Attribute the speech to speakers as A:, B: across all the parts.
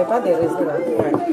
A: avait pas de réseau là. Ouais.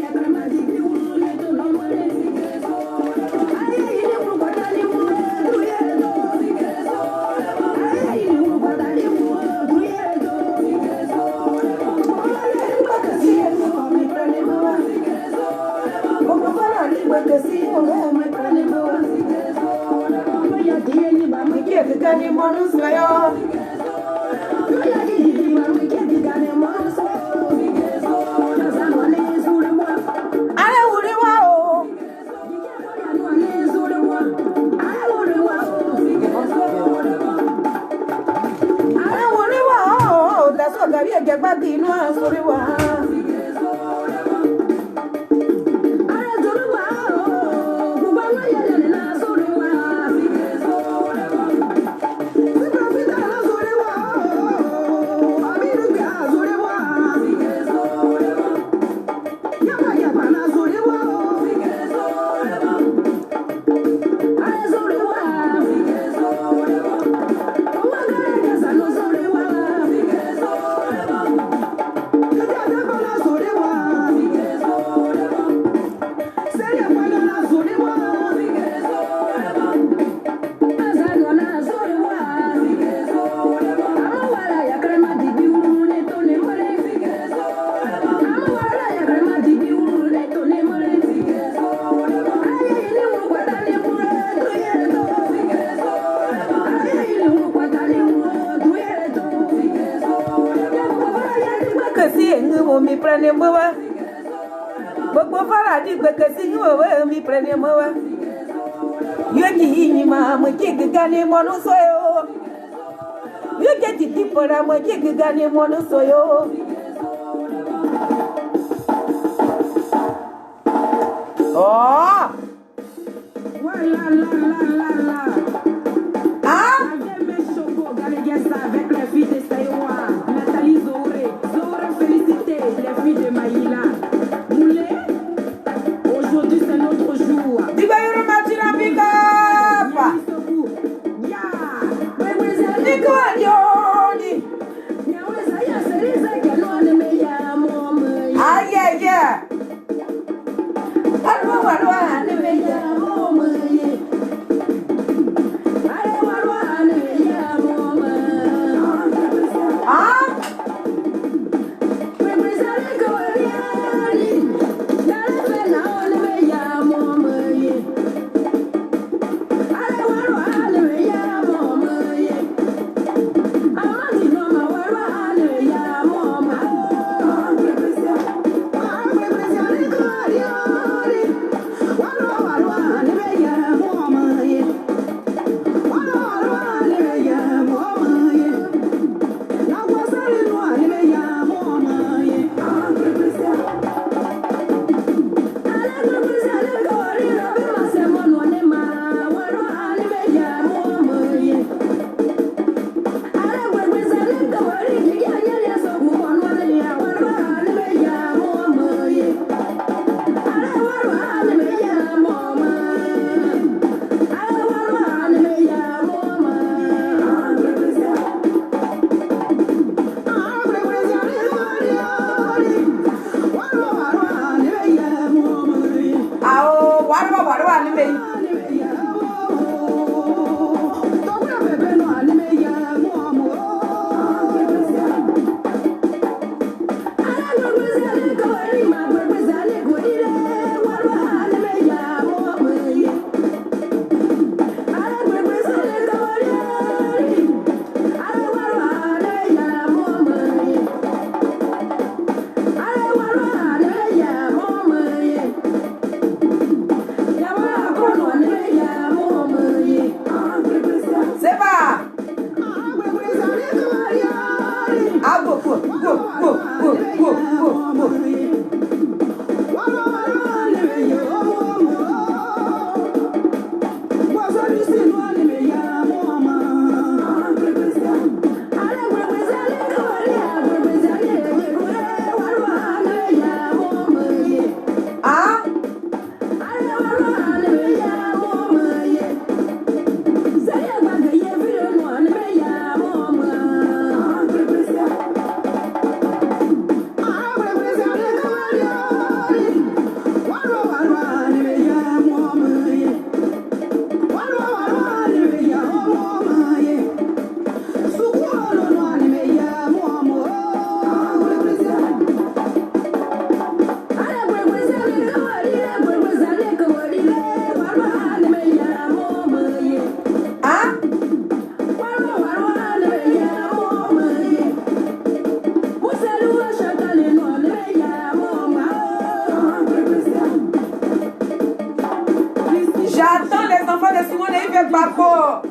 A: Bako.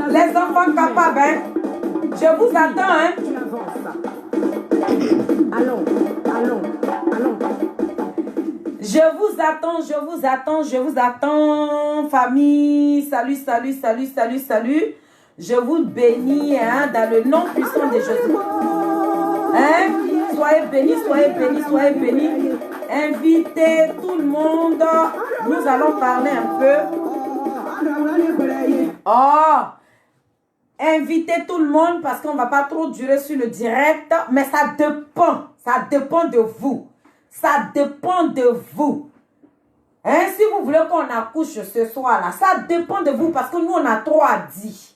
A: Les enfants capables, hein. Je vous attends, hein.
B: Allons.
A: Je vous attends, famille. Salut. Je vous bénis, hein, dans le nom puissant de Jésus. Hein? Soyez bénis. Invitez tout le monde. Nous allons parler un peu. Invitez tout le monde parce qu'on ne va pas trop durer sur le direct. Mais ça dépend de vous. Ça dépend de vous. Hein? Si vous voulez qu'on accouche ce soir là, ça dépend de vous parce que nous on a trop à dire.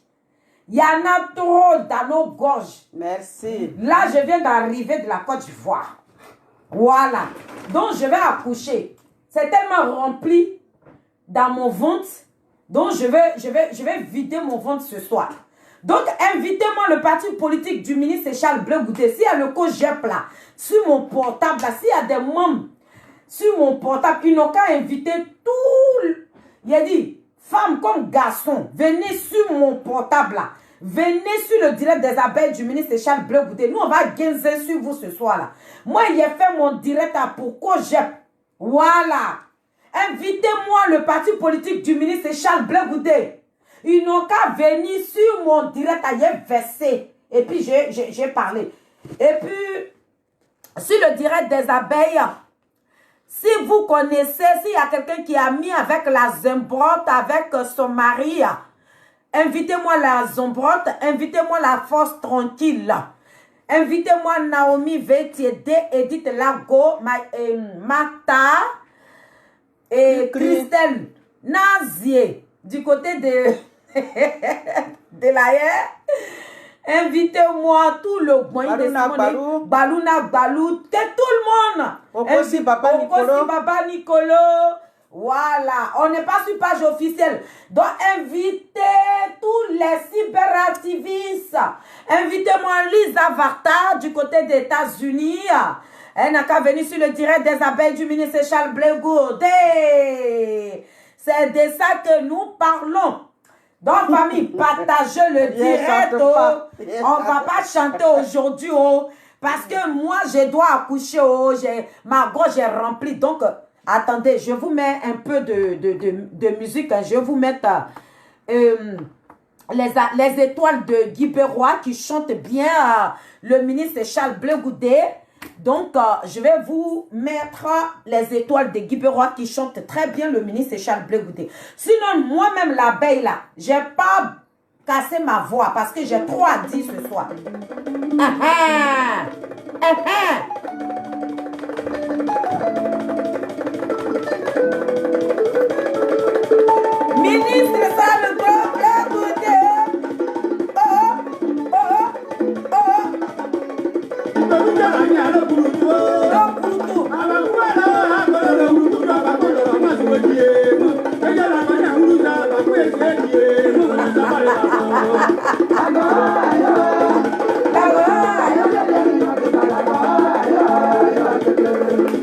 A: Il y en a trop dans nos gorges.
C: Merci.
A: Là, je viens d'arriver de la Côte d'Ivoire. Voilà. Donc, je vais accoucher. C'est tellement rempli dans mon ventre. Donc, je vais vider mon ventre ce soir. Donc, invitez-moi le parti politique du ministre Charles Bleu Goudé. S'il y a le COGEP là, sur mon portable, là, s'il y a des membres sur mon portable, ils n'ont qu'à inviter tout. Il a dit, femmes comme garçons, venez sur mon portable là. Venez sur le direct des abeilles du ministre Charles Bleu Goudé. Nous, on va gagner sur vous ce soir là. Moi, il a fait mon direct à pour COGEP. Voilà. Invitez-moi le parti politique du ministre Charles Bleu Goudé. Ils n'ont qu'à venir sur mon direct à y verser. Et puis, j'ai parlé. Et puis, sur le direct des abeilles, si vous connaissez, s'il y a quelqu'un qui a mis avec la Zembrotte, avec son mari, invitez-moi la Zembrotte, invitez-moi la Force Tranquille. Invitez-moi Naomi Vétiédé, Edith Lago, Martha et Christelle Nazier, du côté de l'AIR. Invitez-moi tout le moyen de Balouna Balou, tout le monde.
C: Aussi Papa
A: Nicolo. Voilà, on n'est pas sur page officielle. Donc, invitez tous les cyberactivistes. Invitez-moi Lisa Varta du côté des États-Unis. Elle n'a qu'à venir sur le direct des abeilles du ministre Charles Bleu Goudé. C'est de ça que nous parlons. Donc, famille, partagez le direct. On ne va pas chanter aujourd'hui. Parce que moi, je dois accoucher. Ma gorge est remplie. Donc, attendez, je vous mets un peu de musique. Je vais vous mettre les étoiles de Guy Berroy qui chantent bien le ministre Charles Bleu Goudé. Donc, je vais vous mettre les étoiles de Guy Berroy qui chantent très bien le ministre Charles Bleu Goudé. Sinon, moi-même, l'abeille là, je n'ai pas cassé ma voix parce que j'ai trop à dire ce soir. Ministre Charles Bleu Goudé.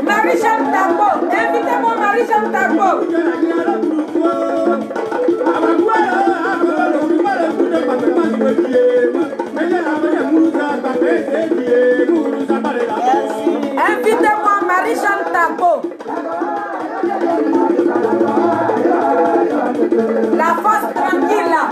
A: Marie-Jeanne Tarbo, invitez-moi Marie-Jeanne Tarbo. Invitez-moi Marie-Jeanne Tarbo. La force tranquille là.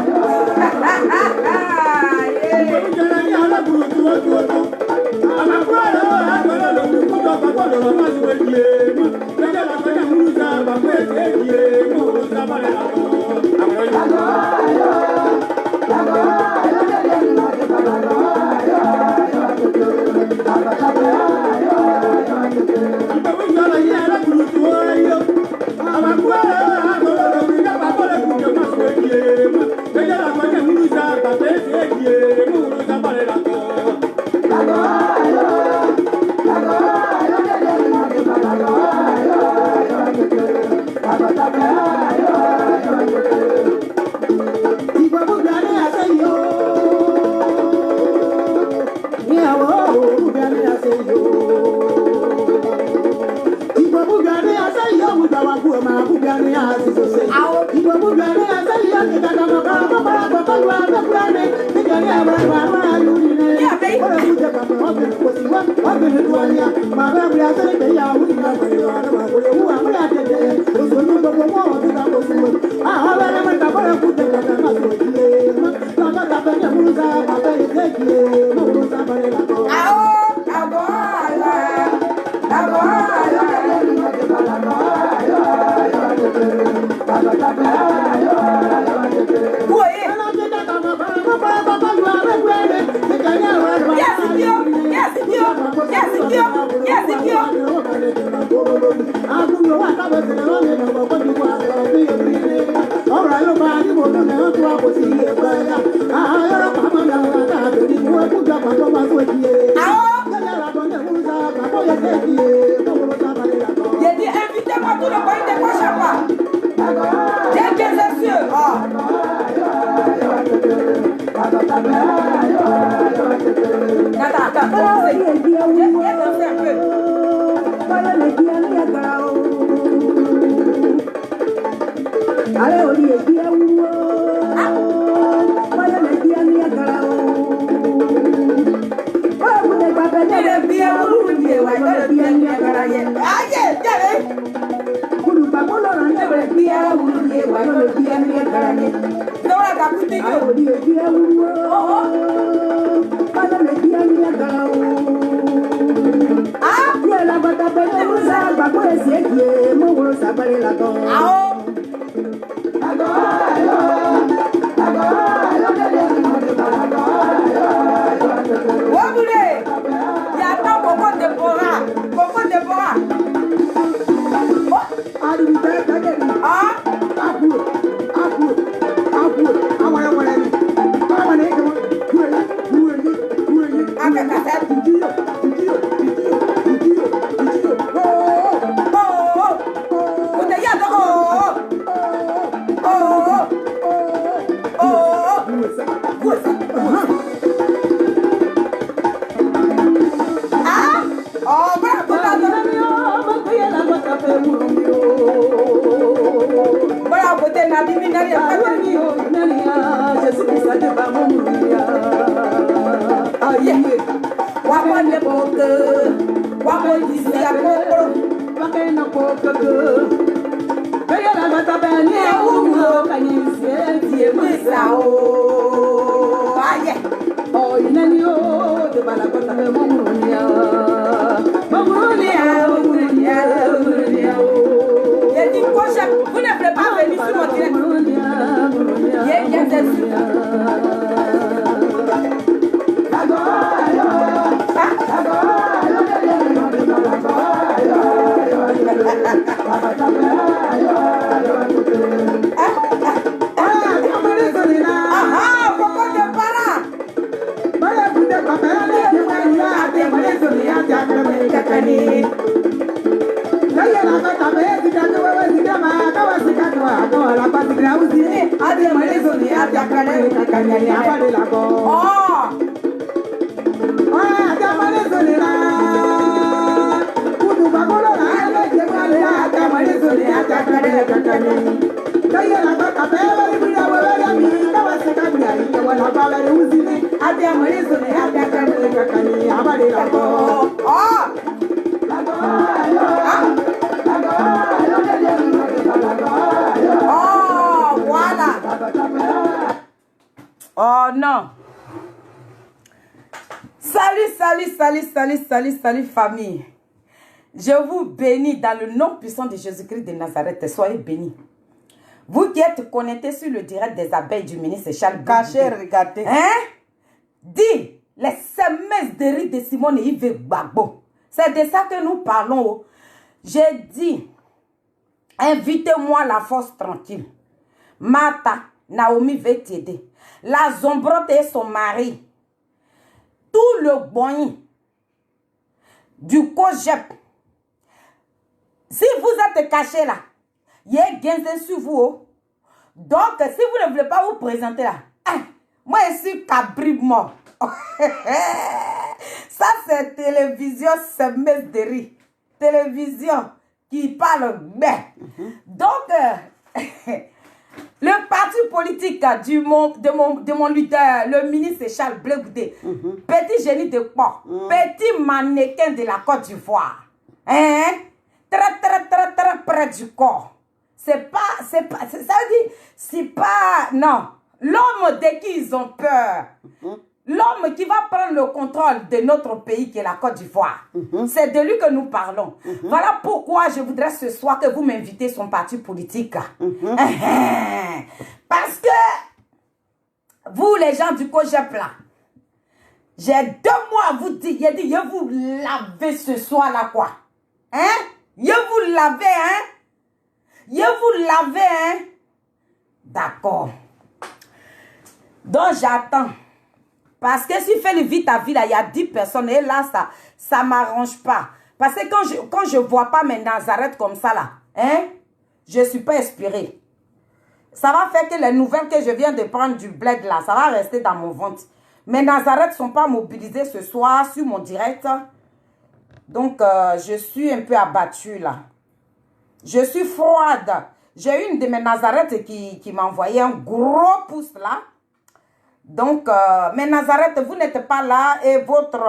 A: J'ai dit invitez-moi tout le pays de Kwachapa. J'ai 15 cieux. Attends, j'ai dansé un peu. Vous ne voulez pas venir sur mon direct. Oh non. Salut famille. Je vous bénis dans le nom puissant de Jésus-Christ de Nazareth. Soyez bénis. Vous qui êtes connectés sur le direct des abeilles du ministre Charles
B: Cachez, regardez.
A: Hein? Dis les semences de riz de Simone et Yves Gbagbo. C'est de ça que nous parlons. J'ai dit, invitez-moi la force tranquille. Martha, Naomi veut t'aider. La Zombrote et son mari. Tout le boigny du Kojep. Si vous êtes caché là, il y a gain sur vous. Donc, si vous ne voulez pas vous présenter là, moi je suis cabri mort. Ça c'est télévision semeuse de riz. Télévision qui parle bien. Donc, le parti politique de mon leader, le ministre Charles Blé Goudé, petit génie de quoi? Petit mannequin de la Côte d'Ivoire. Hein? Très près du corps. Ça veut dire, c'est pas, non. L'homme de qui ils ont peur. L'homme qui va prendre le contrôle de notre pays qui est la Côte d'Ivoire. C'est de lui que nous parlons. Voilà pourquoi je voudrais ce soir que vous m'invitez son parti politique. Parce que vous les gens du COJEP là, j'ai 2 mois à vous dire, j'ai dit, je vous laver ce soir là quoi. Hein? Je vous laver, hein? Je vous laver, hein? D'accord. Donc j'attends. Parce que si fait le vite à vie, là, il y a 10 personnes. Et là, ça ne m'arrange pas. Parce que quand je ne vois pas mes Nazareth comme ça, là, hein, je ne suis pas inspirée. Ça va faire que les nouvelles que je viens de prendre du bled, là, ça va rester dans mon ventre. Mes Nazareth ne sont pas mobilisés ce soir sur mon direct. Donc, je suis un peu abattue, là. Je suis froide. J'ai une de mes Nazareth qui m'a envoyé un gros pouce, là. Donc, mais Nazareth, vous n'êtes pas là et votre...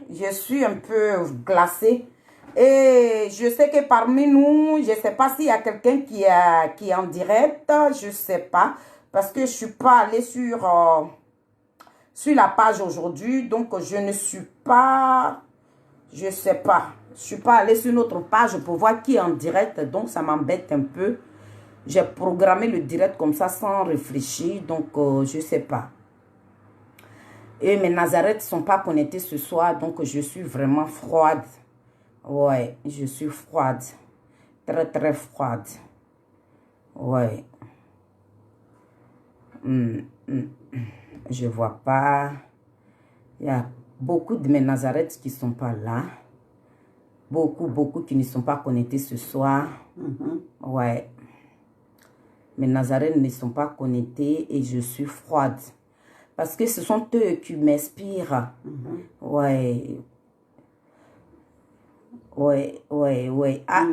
A: je suis un peu glacée. Et je sais que parmi nous, je ne sais pas s'il y a quelqu'un qui est en direct. Je ne sais pas. Parce que je ne suis pas allée sur la page aujourd'hui. Donc, je ne suis pas... Je ne sais pas. Je ne suis pas allée sur notre page pour voir qui est en direct. Donc, ça m'embête un peu. J'ai programmé le direct comme ça sans réfléchir. Donc, je ne sais pas. Et mes Nazareth ne sont pas connectés ce soir. Donc, je suis vraiment froide. Ouais, je suis froide. Très froide. Ouais. Je ne vois pas. Il y a beaucoup de mes Nazareth qui ne sont pas là. Beaucoup qui ne sont pas connectés ce soir. Ouais. Mes Nazareth ne sont pas connectés et je suis froide. Parce que ce sont eux qui m'inspirent. Ouais. Ah,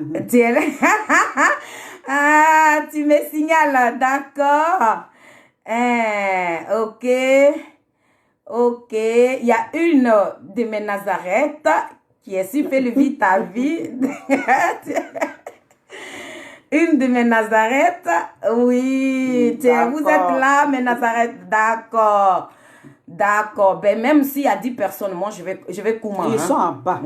A: ah, tu me signales, d'accord. Ok. Il y a une de mes Nazareth qui est sur fait le vite à vie. Une de mes Nazareth, oui, vous êtes là, mes Nazareth, d'accord, ben même s'il y a 10 personnes, moi je vais comment.
B: Ils sont en bas.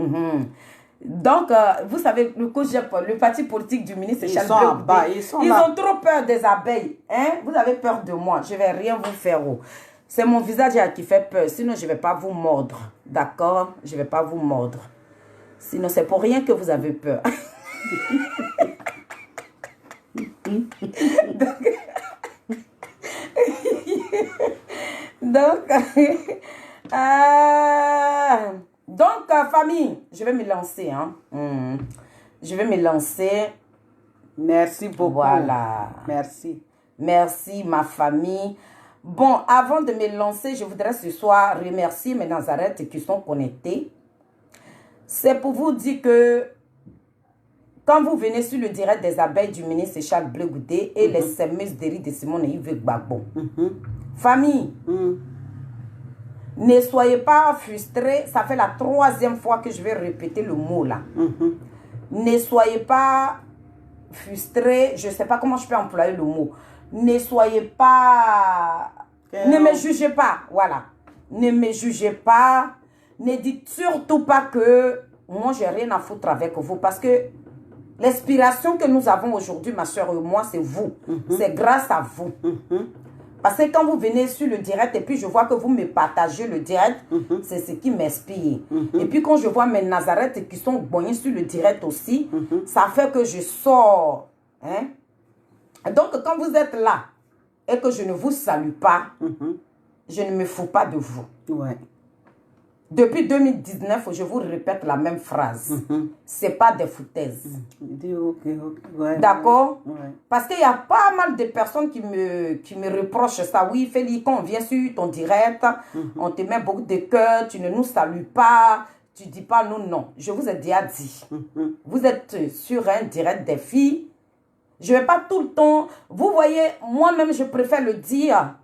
A: Donc, vous savez, le parti politique du ministre
B: Charles Blé Goudé, bas.
A: Ils ont trop peur des abeilles, hein? Vous avez peur de moi, je vais rien vous faire. C'est mon visage qui fait peur, sinon je vais pas vous mordre, d'accord? Je vais pas vous mordre, sinon c'est pour rien que vous avez peur. Donc, famille, je vais me lancer. Hein. Je vais me lancer.
B: Merci beaucoup.
A: Voilà.
B: Merci.
A: Merci, ma famille. Bon, avant de me lancer, je voudrais ce soir remercier mes Nazareth qui sont connectés. C'est pour vous dire que quand vous venez sur le direct des abeilles du ministre Charles Blé Goudé et les semeuses de riz de Simone Yves Gbagbo, famille, ne soyez pas frustrés. Ça fait la 3e fois que je vais répéter le mot là. Ne soyez pas frustrés. Je ne sais pas comment je peux employer le mot. Ne soyez pas... Ne me jugez pas. Voilà. Ne me jugez pas. Ne dites surtout pas que moi, j'ai rien à foutre avec vous. Parce que l'inspiration que nous avons aujourd'hui, ma soeur et moi, c'est vous. C'est grâce à vous. Parce que quand vous venez sur le direct et puis je vois que vous me partagez le direct, c'est ce qui m'inspire. Et puis quand je vois mes Nazareth qui sont bonnés sur le direct aussi, ça fait que je sors. Hein? Donc quand vous êtes là et que je ne vous salue pas, je ne me fous pas de vous.
B: Ouais.
A: Depuis 2019, je vous répète la même phrase. C'est pas des foutaises.
B: Ouais,
A: d'accord?
B: Ouais.
A: Parce qu'il y a pas mal de personnes qui me reprochent ça. Oui, Félix, quand on vient sur ton direct, on te met beaucoup de cœur, tu ne nous salues pas, tu dis pas nous, non. Je vous ai déjà dit. Vous êtes sur un direct des filles. Je ne vais pas tout le temps... Vous voyez, moi-même, je préfère le dire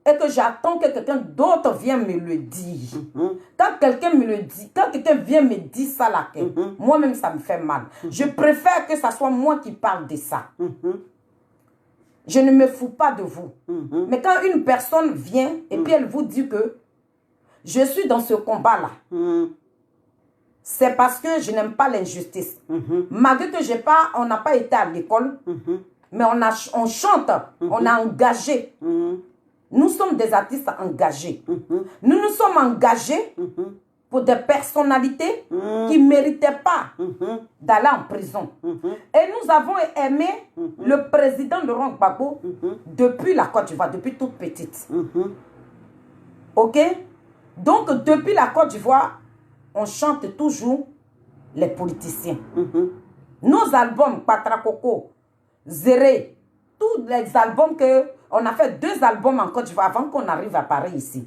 A: et que j'attends que quelqu'un d'autre vienne me le dire. Quand quelqu'un me le dit, quand quelqu'un vient me dire ça là, moi-même, ça me fait mal. Je préfère que ce soit moi qui parle de ça. Je ne me fous pas de vous. Mais quand une personne vient et puis elle vous dit que je suis dans ce combat-là, c'est parce que je n'aime pas l'injustice. Malgré que on n'a pas été à l'école, mais on chante, on a engagé. Nous sommes des artistes engagés. Nous nous sommes engagés pour des personnalités qui ne méritaient pas d'aller en prison. Et nous avons aimé le président Laurent Gbagbo depuis la Côte d'Ivoire, depuis toute petite. Ok? Donc, depuis la Côte d'Ivoire, on chante toujours les politiciens. Nos albums, Patrakoko, Zéré, tous les albums on a fait 2 albums en Côte d'Ivoire avant qu'on arrive à Paris ici.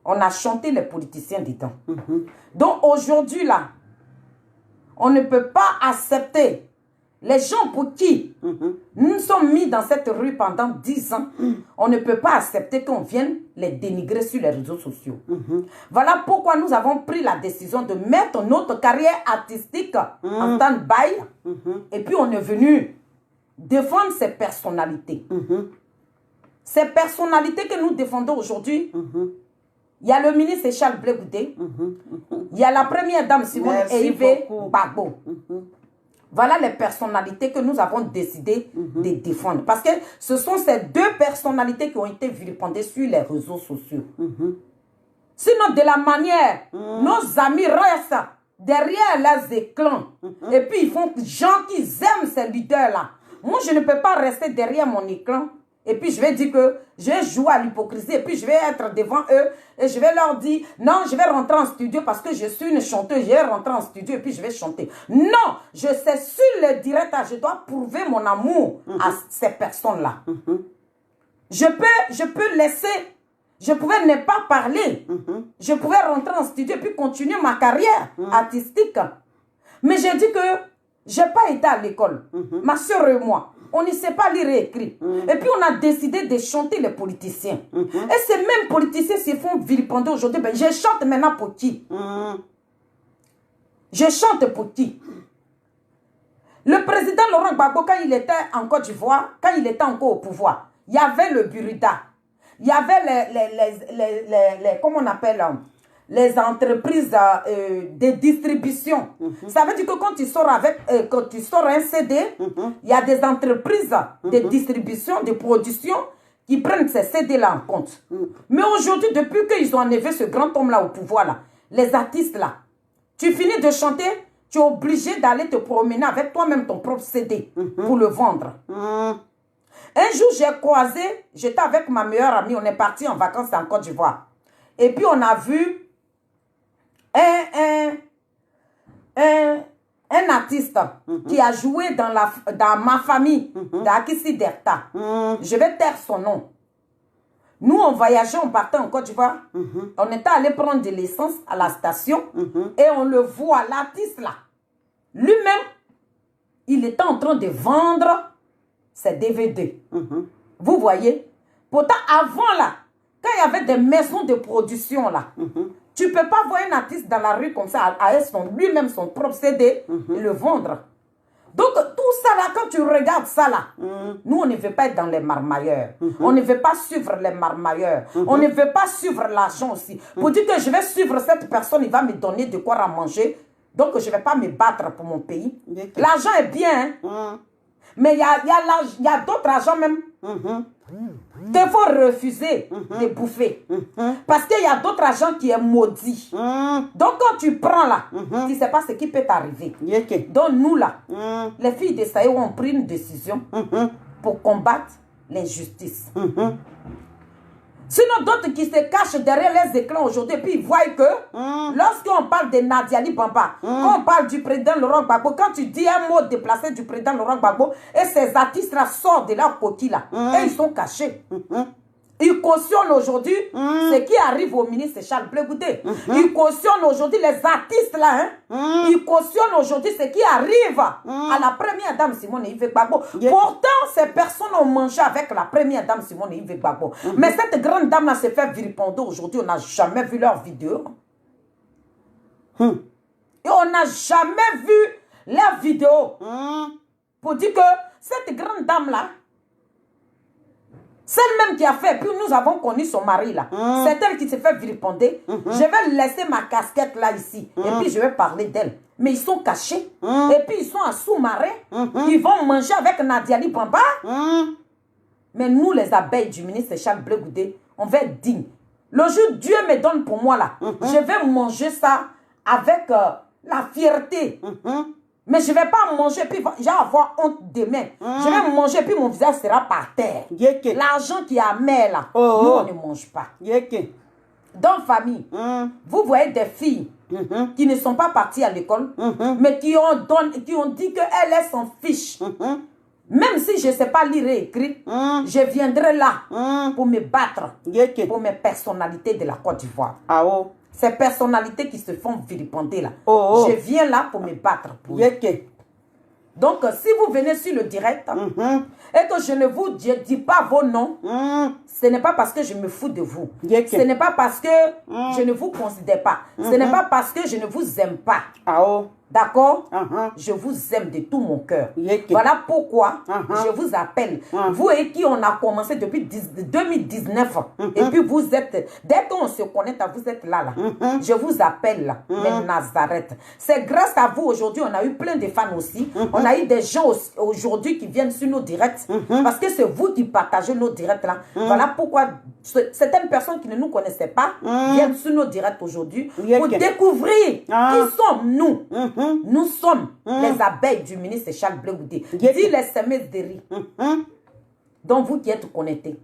A: On a chanté les politiciens dedans. Donc aujourd'hui là, on ne peut pas accepter les gens pour qui nous sommes mis dans cette rue pendant 10 ans. On ne peut pas accepter qu'on vienne les dénigrer sur les réseaux sociaux. Voilà pourquoi nous avons pris la décision de mettre notre carrière artistique en stand-by. Et puis on est venu défendre ces personnalités. Ces personnalités que nous défendons aujourd'hui, il y a le ministre Charles Blé Goudé, il y a la première dame Simone Eïvé Gbagbo. Voilà les personnalités que nous avons décidé de défendre. Parce que ce sont ces 2 personnalités qui ont été vilipendées sur les réseaux sociaux. Sinon, de la manière, nos amis restent derrière leurs écrans. Et puis, ils font gens qui aiment ces leaders-là. Moi, je ne peux pas rester derrière mon écran. Et puis, je vais dire que je vais jouer à l'hypocrisie. Et puis, je vais être devant eux. Et je vais leur dire, non, je vais rentrer en studio parce que je suis une chanteuse. Je vais rentrer en studio et puis je vais chanter. Non, je sais sur le direct, je dois prouver mon amour à ces personnes-là. Je peux laisser, je pouvais ne pas parler. Je pouvais rentrer en studio et puis continuer ma carrière artistique. Mais j'ai dit que je n'ai pas été à l'école. Ma soeur et moi. On ne sait pas lire et écrire. Et puis on a décidé de chanter les politiciens. Et ces mêmes politiciens se font vilipender aujourd'hui. Ben, je chante maintenant pour qui? Je chante pour qui? Le président Laurent Gbagbo, quand il était en Côte d'Ivoire, quand il était encore au pouvoir, il y avait le Burida. Il y avait les comment on appelle, les entreprises de distribution. Ça veut dire que quand tu sors quand tu sors un CD, il y a des entreprises de distribution, de production qui prennent ces CD-là en compte. Mais aujourd'hui, depuis qu'ils ont enlevé ce grand homme-là au pouvoir, là, les artistes-là, tu finis de chanter, tu es obligé d'aller te promener avec toi-même ton propre CD pour le vendre. Un jour, j'ai croisé, j'étais avec ma meilleure amie, on est parti en vacances en Côte d'Ivoire. Et puis, on a vu un artiste qui a joué dans ma famille, d'Akissi Derta. Je vais taire son nom. Nous, on voyageait, on partait en Côte d'Ivoire. On était allé prendre de l'essence à la station. Et on le voit, l'artiste là. Lui-même, il était en train de vendre ses DVD. Vous voyez? Pourtant, avant là, quand il y avait des maisons de production là, tu ne peux pas voir un artiste dans la rue comme ça, avec lui-même son propre CD et le vendre. Donc, tout ça là, quand tu regardes ça là, nous, on ne veut pas être dans les marmailleurs. On ne veut pas suivre les marmailleurs. On ne veut pas suivre l'argent aussi. Pour dire que je vais suivre cette personne, il va me donner de quoi à manger. Donc, je ne vais pas me battre pour mon pays. L'argent est bien, hein? Mais il y a d'autres argents même qu'il faut refuser de bouffer. Parce qu'il y a d'autres argents qui est maudit. Donc quand tu prends là, tu ne sais pas ce qui peut t'arriver. Donc nous là, les filles de Saïo ont pris une décision pour combattre l'injustice. Sinon, d'autres qui se cachent derrière les écrans aujourd'hui, et puis ils voient que lorsqu'on parle de Nadiali Bamba, quand on parle du président Laurent Gbagbo, quand tu dis un mot déplacé du président Laurent Gbagbo, et ces artistes-là sortent de leur coquille là, et ils sont cachés. Il cautionne aujourd'hui ce qui arrive au ministre Charles Blé Goudé. Il cautionne aujourd'hui les artistes là. Il cautionne aujourd'hui ce qui arrive à la première dame Simone Yves Gbagbo. Pourtant, ces personnes ont mangé avec la première dame Simone Yves Gbagbo. Mais cette grande dame là s'est fait vilipender aujourd'hui. On n'a jamais vu leur vidéo. Et on n'a jamais vu leur vidéo. Pour dire que cette grande dame là, celle-même qui a fait, puis nous avons connu son mari là. C'est elle qui s'est fait vilipender. Je vais laisser ma casquette là ici. Et puis je vais parler d'elle. Mais ils sont cachés. Et puis ils sont en sous-marin. Ils vont manger avec Nadiali Bamba. Mais nous, les abeilles du ministre Charles Blé Goudé, on va être dignes. Le jour où Dieu me donne pour moi là, je vais manger ça avec la fierté. Mais je ne vais pas manger, puis j'ai avoir honte demain. Je vais manger, puis mon visage sera par terre. L'argent qui est amer là, nous on ne mange pas. Dans famille, vous voyez des filles qui ne sont pas parties à l'école, mais qui ont dit qu'elles s'en fichent. Même si je ne sais pas lire et écrire, je viendrai là pour me battre pour mes personnalités de la Côte d'Ivoire. Ces personnalités qui se font vilipender là. Je viens là pour me battre pour eux. Donc, si vous venez sur le direct et que je ne vous dis pas vos noms, ce n'est pas parce que je me fous de vous. Ce n'est pas parce que je ne vous considère pas. Ce n'est pas parce que je ne vous aime pas. D'accord? Je vous aime de tout mon cœur. Voilà pourquoi je vous appelle. Vous et qui on a commencé depuis 2019. Et puis vous êtes, dès qu'on se connecte, vous êtes là. Je vous appelle là, les Nazareth. C'est grâce à vous aujourd'hui, on a eu plein de fans aussi. On a eu des gens aujourd'hui qui viennent sur nos directs. Parce que c'est vous qui partagez nos directs là. Voilà pourquoi certaines personnes qui ne nous connaissaient pas viennent sur nos directs aujourd'hui pour découvrir qui sommes-nous. Nous sommes les abeilles du ministre Charles Blé Goudé. Dis les semelles de riz. Donc vous qui êtes connectés,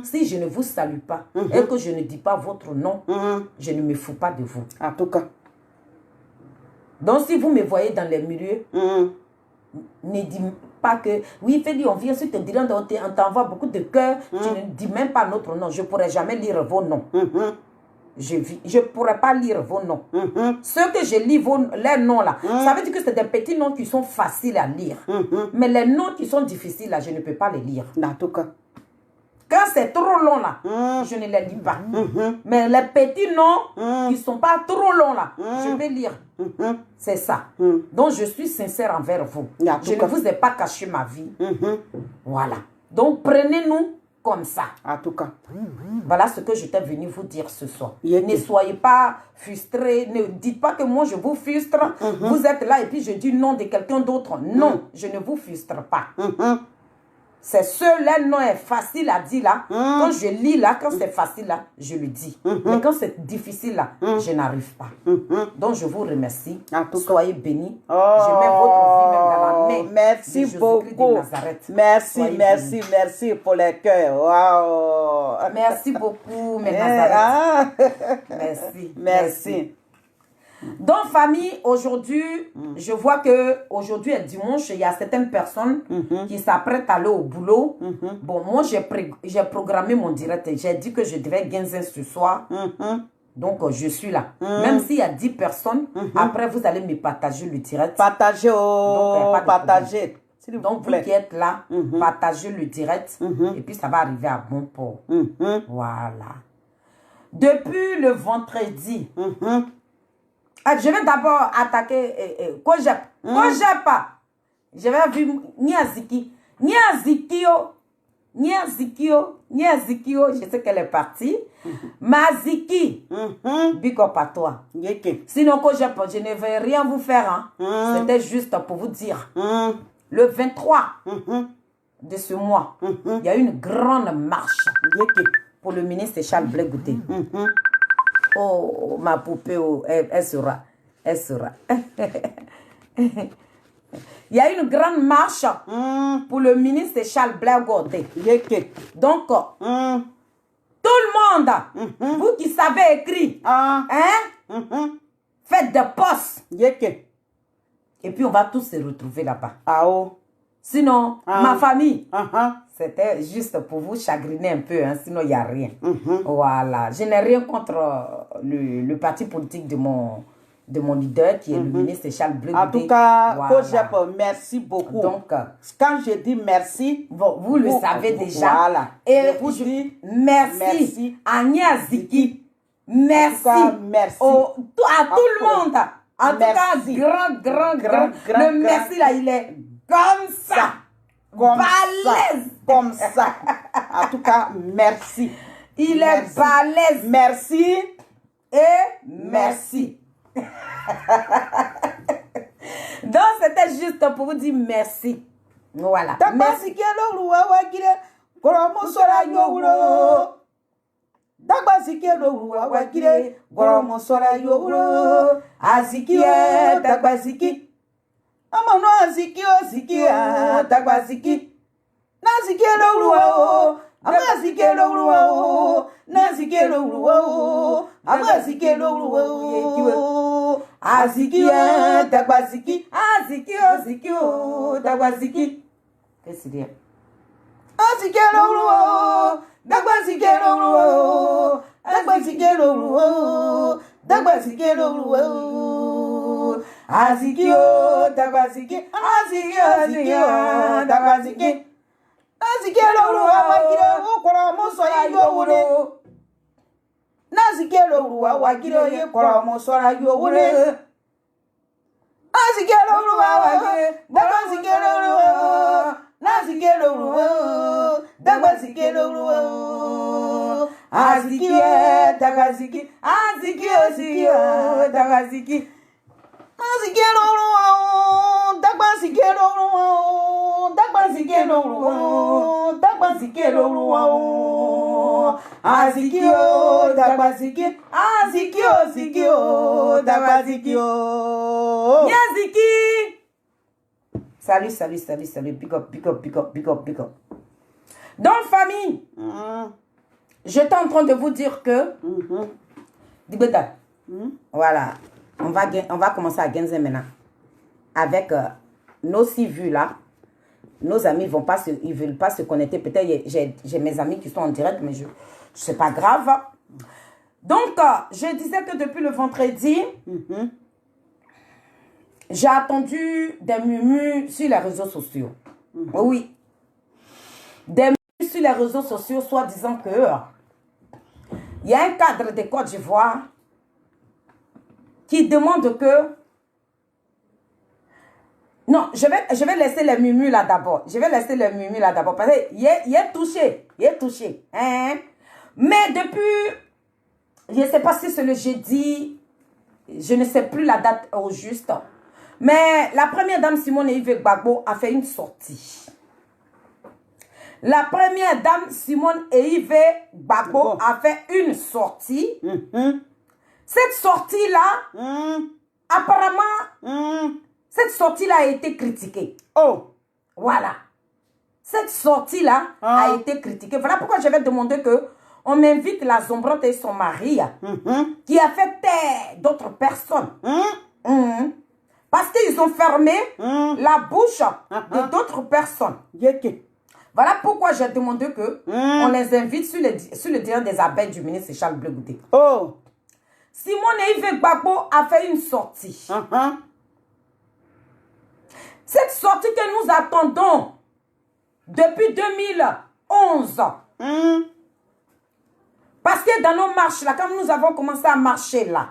A: si je ne vous salue pas et que je ne dis pas votre nom, je ne me fous pas de vous.
B: En tout cas.
A: Donc si vous me voyez dans les milieux, ne dis pas que oui, Feli, on vient sur te dire, on t'envoie beaucoup de cœurs, tu ne dis même pas notre nom. Je ne pourrai jamais lire vos noms. Je ne pourrais pas lire vos noms. Ceux que je lis, les noms là, ça veut dire que c'est des petits noms qui sont faciles à lire. Mais les noms qui sont difficiles là, je ne peux pas les lire.
B: En tout cas.
A: Quand c'est trop long là, je ne les lis pas. Mais les petits noms qui ne sont pas trop longs là, je peux lire. C'est ça. Donc je suis sincère envers vous. Je ne vous ai pas caché ma vie. Voilà. Donc prenez-nous comme ça.
B: En tout cas.
A: Voilà ce que je t'ai venu vous dire ce soir. Ne soyez pas frustrés. Ne dites pas que moi je vous frustre. Vous êtes là et puis je dis non de quelqu'un d'autre. Non, je ne vous frustre pas. C'est ceux-là, non, est facile à dire là. Quand je lis là, quand c'est facile là, je le dis. Mais quand c'est difficile là, je n'arrive pas. Donc je vous remercie. Soyez bénis. Je mets votre vie même dans la main.
B: Merci beaucoup. Merci, merci, merci pour les cœurs. Wow.
A: Merci beaucoup, mes Nazareth. Merci.
B: Merci.
A: Donc, famille, aujourd'hui, je vois que aujourd'hui est dimanche, il y a certaines personnes qui s'apprêtent à aller au boulot. Bon, moi, j'ai programmé mon direct. J'ai dit que je devais gagner ce soir. Donc, je suis là. Même s'il y a 10 personnes, après, vous allez me partager le direct.
B: Partagez, partagez.
A: Donc, vous qui êtes là, partagez le direct. Et puis, ça va arriver à bon port. Voilà. Depuis le vendredi, je vais d'abord attaquer Kojep. Kojep. Je vais vu Niaziki. Je sais qu'elle est partie. Maziki. Big up à toi. Sinon, Kojep, je ne vais rien vous faire. C'était juste pour vous dire. Le 23 de ce mois, il y a une grande marche pour le ministre Charles Blé Goudé. Oh, ma poupée, oh, elle sera. Elle sera. Il y a une grande marche pour le ministre Charles Blé Goudé. Donc, tout le monde, vous qui savez écrire, faites des postes. Et puis, on va tous se retrouver là-bas. Sinon, ma famille, c'était juste pour vous chagriner un peu, hein, sinon il n'y a rien. Voilà. Je n'ai rien contre le parti politique de mon leader, qui est le ministre Charles Bleu.
B: En tout cas, voilà. Merci beaucoup.
A: Donc,
B: quand je dis merci,
A: vous le savez déjà.
B: Voilà.
A: Et je dis merci à Niaziki. Merci,
B: merci.
A: À tout le monde. En tout cas, grand. Le merci là, il est comme ça. Balèze.
B: Comme ça. En tout cas, merci.
A: Il est balèze.
B: Merci.
A: Et merci. Donc, c'était juste pour vous dire merci. Voilà. Merci.
B: Dagbazikelo wawakire goromo sora yoro azikie dagbaziki amano aziki dagbaziki nazikelo ruwa amazikelo ruwa nazikelo ruwa amazikelo ruwa azikie dagbaziki azikio dagbaziki. Qu'est-ce que c'est? Azikelo ruwa Dagbazikelo ruwa, dagbazikelo ruwa, dagbazikelo ruwa, azikio, dagbaziki, azikio, dagbaziki, azikelo ruwa, wakiro, ukoro musoya yowure, nazikelo ruwa, wakiro, ukoro musoya yowure, azikelo ruwa, wakiro, dagbazikelo ruwa, nazikelo ruwa, dagbazikelo ruwa, azikio, dagbaziki, azikio, dagbaziki, azikelo ruwa, dagbazikelo ruwa, dagbazikelo ruwa, dagbazikelo ruwa, azikio, dagbaziki, azikio, dagbazikio, yaziki. Salut, big up. Donc, famille, j'étais en train de vous dire que, voilà, on va commencer à Genze maintenant. Avec nos 6 vues là, nos amis ils veulent pas se connecter. Peut-être j'ai mes amis qui sont en direct, mais c'est pas grave. Donc, je disais que depuis le vendredi, j'ai attendu des murmures sur les réseaux sociaux. Oui. Des murmures sur les réseaux sociaux, soit disant que il y a un cadre de Côte d'Ivoire qui demande que... Non, je vais laisser les murmures là d'abord. Parce qu'il est touché. Hein? Mais depuis... Je ne sais pas si c'est le jeudi. Je ne sais plus la date au juste. Mais la première dame Simone Yves Gbagbo a fait une sortie. La première dame Simone Yves Gbagbo a fait une sortie. Cette sortie-là, apparemment, cette sortie-là a été critiquée. Voilà. Cette sortie-là a été critiquée. Voilà pourquoi je vais demander que on m'invite la Zombrante et son mari qui a fait taire d'autres personnes. Parce qu'ils ont fermé la bouche de d'autres personnes. Voilà pourquoi j'ai demandé que on les invite sur le terrain des abeilles du ministre Charles Bleu Goudé. Simone Yves Gbagbo a fait une sortie. Cette sortie que nous attendons depuis 2011. Parce que dans nos marches, là, quand nous avons commencé à marcher là,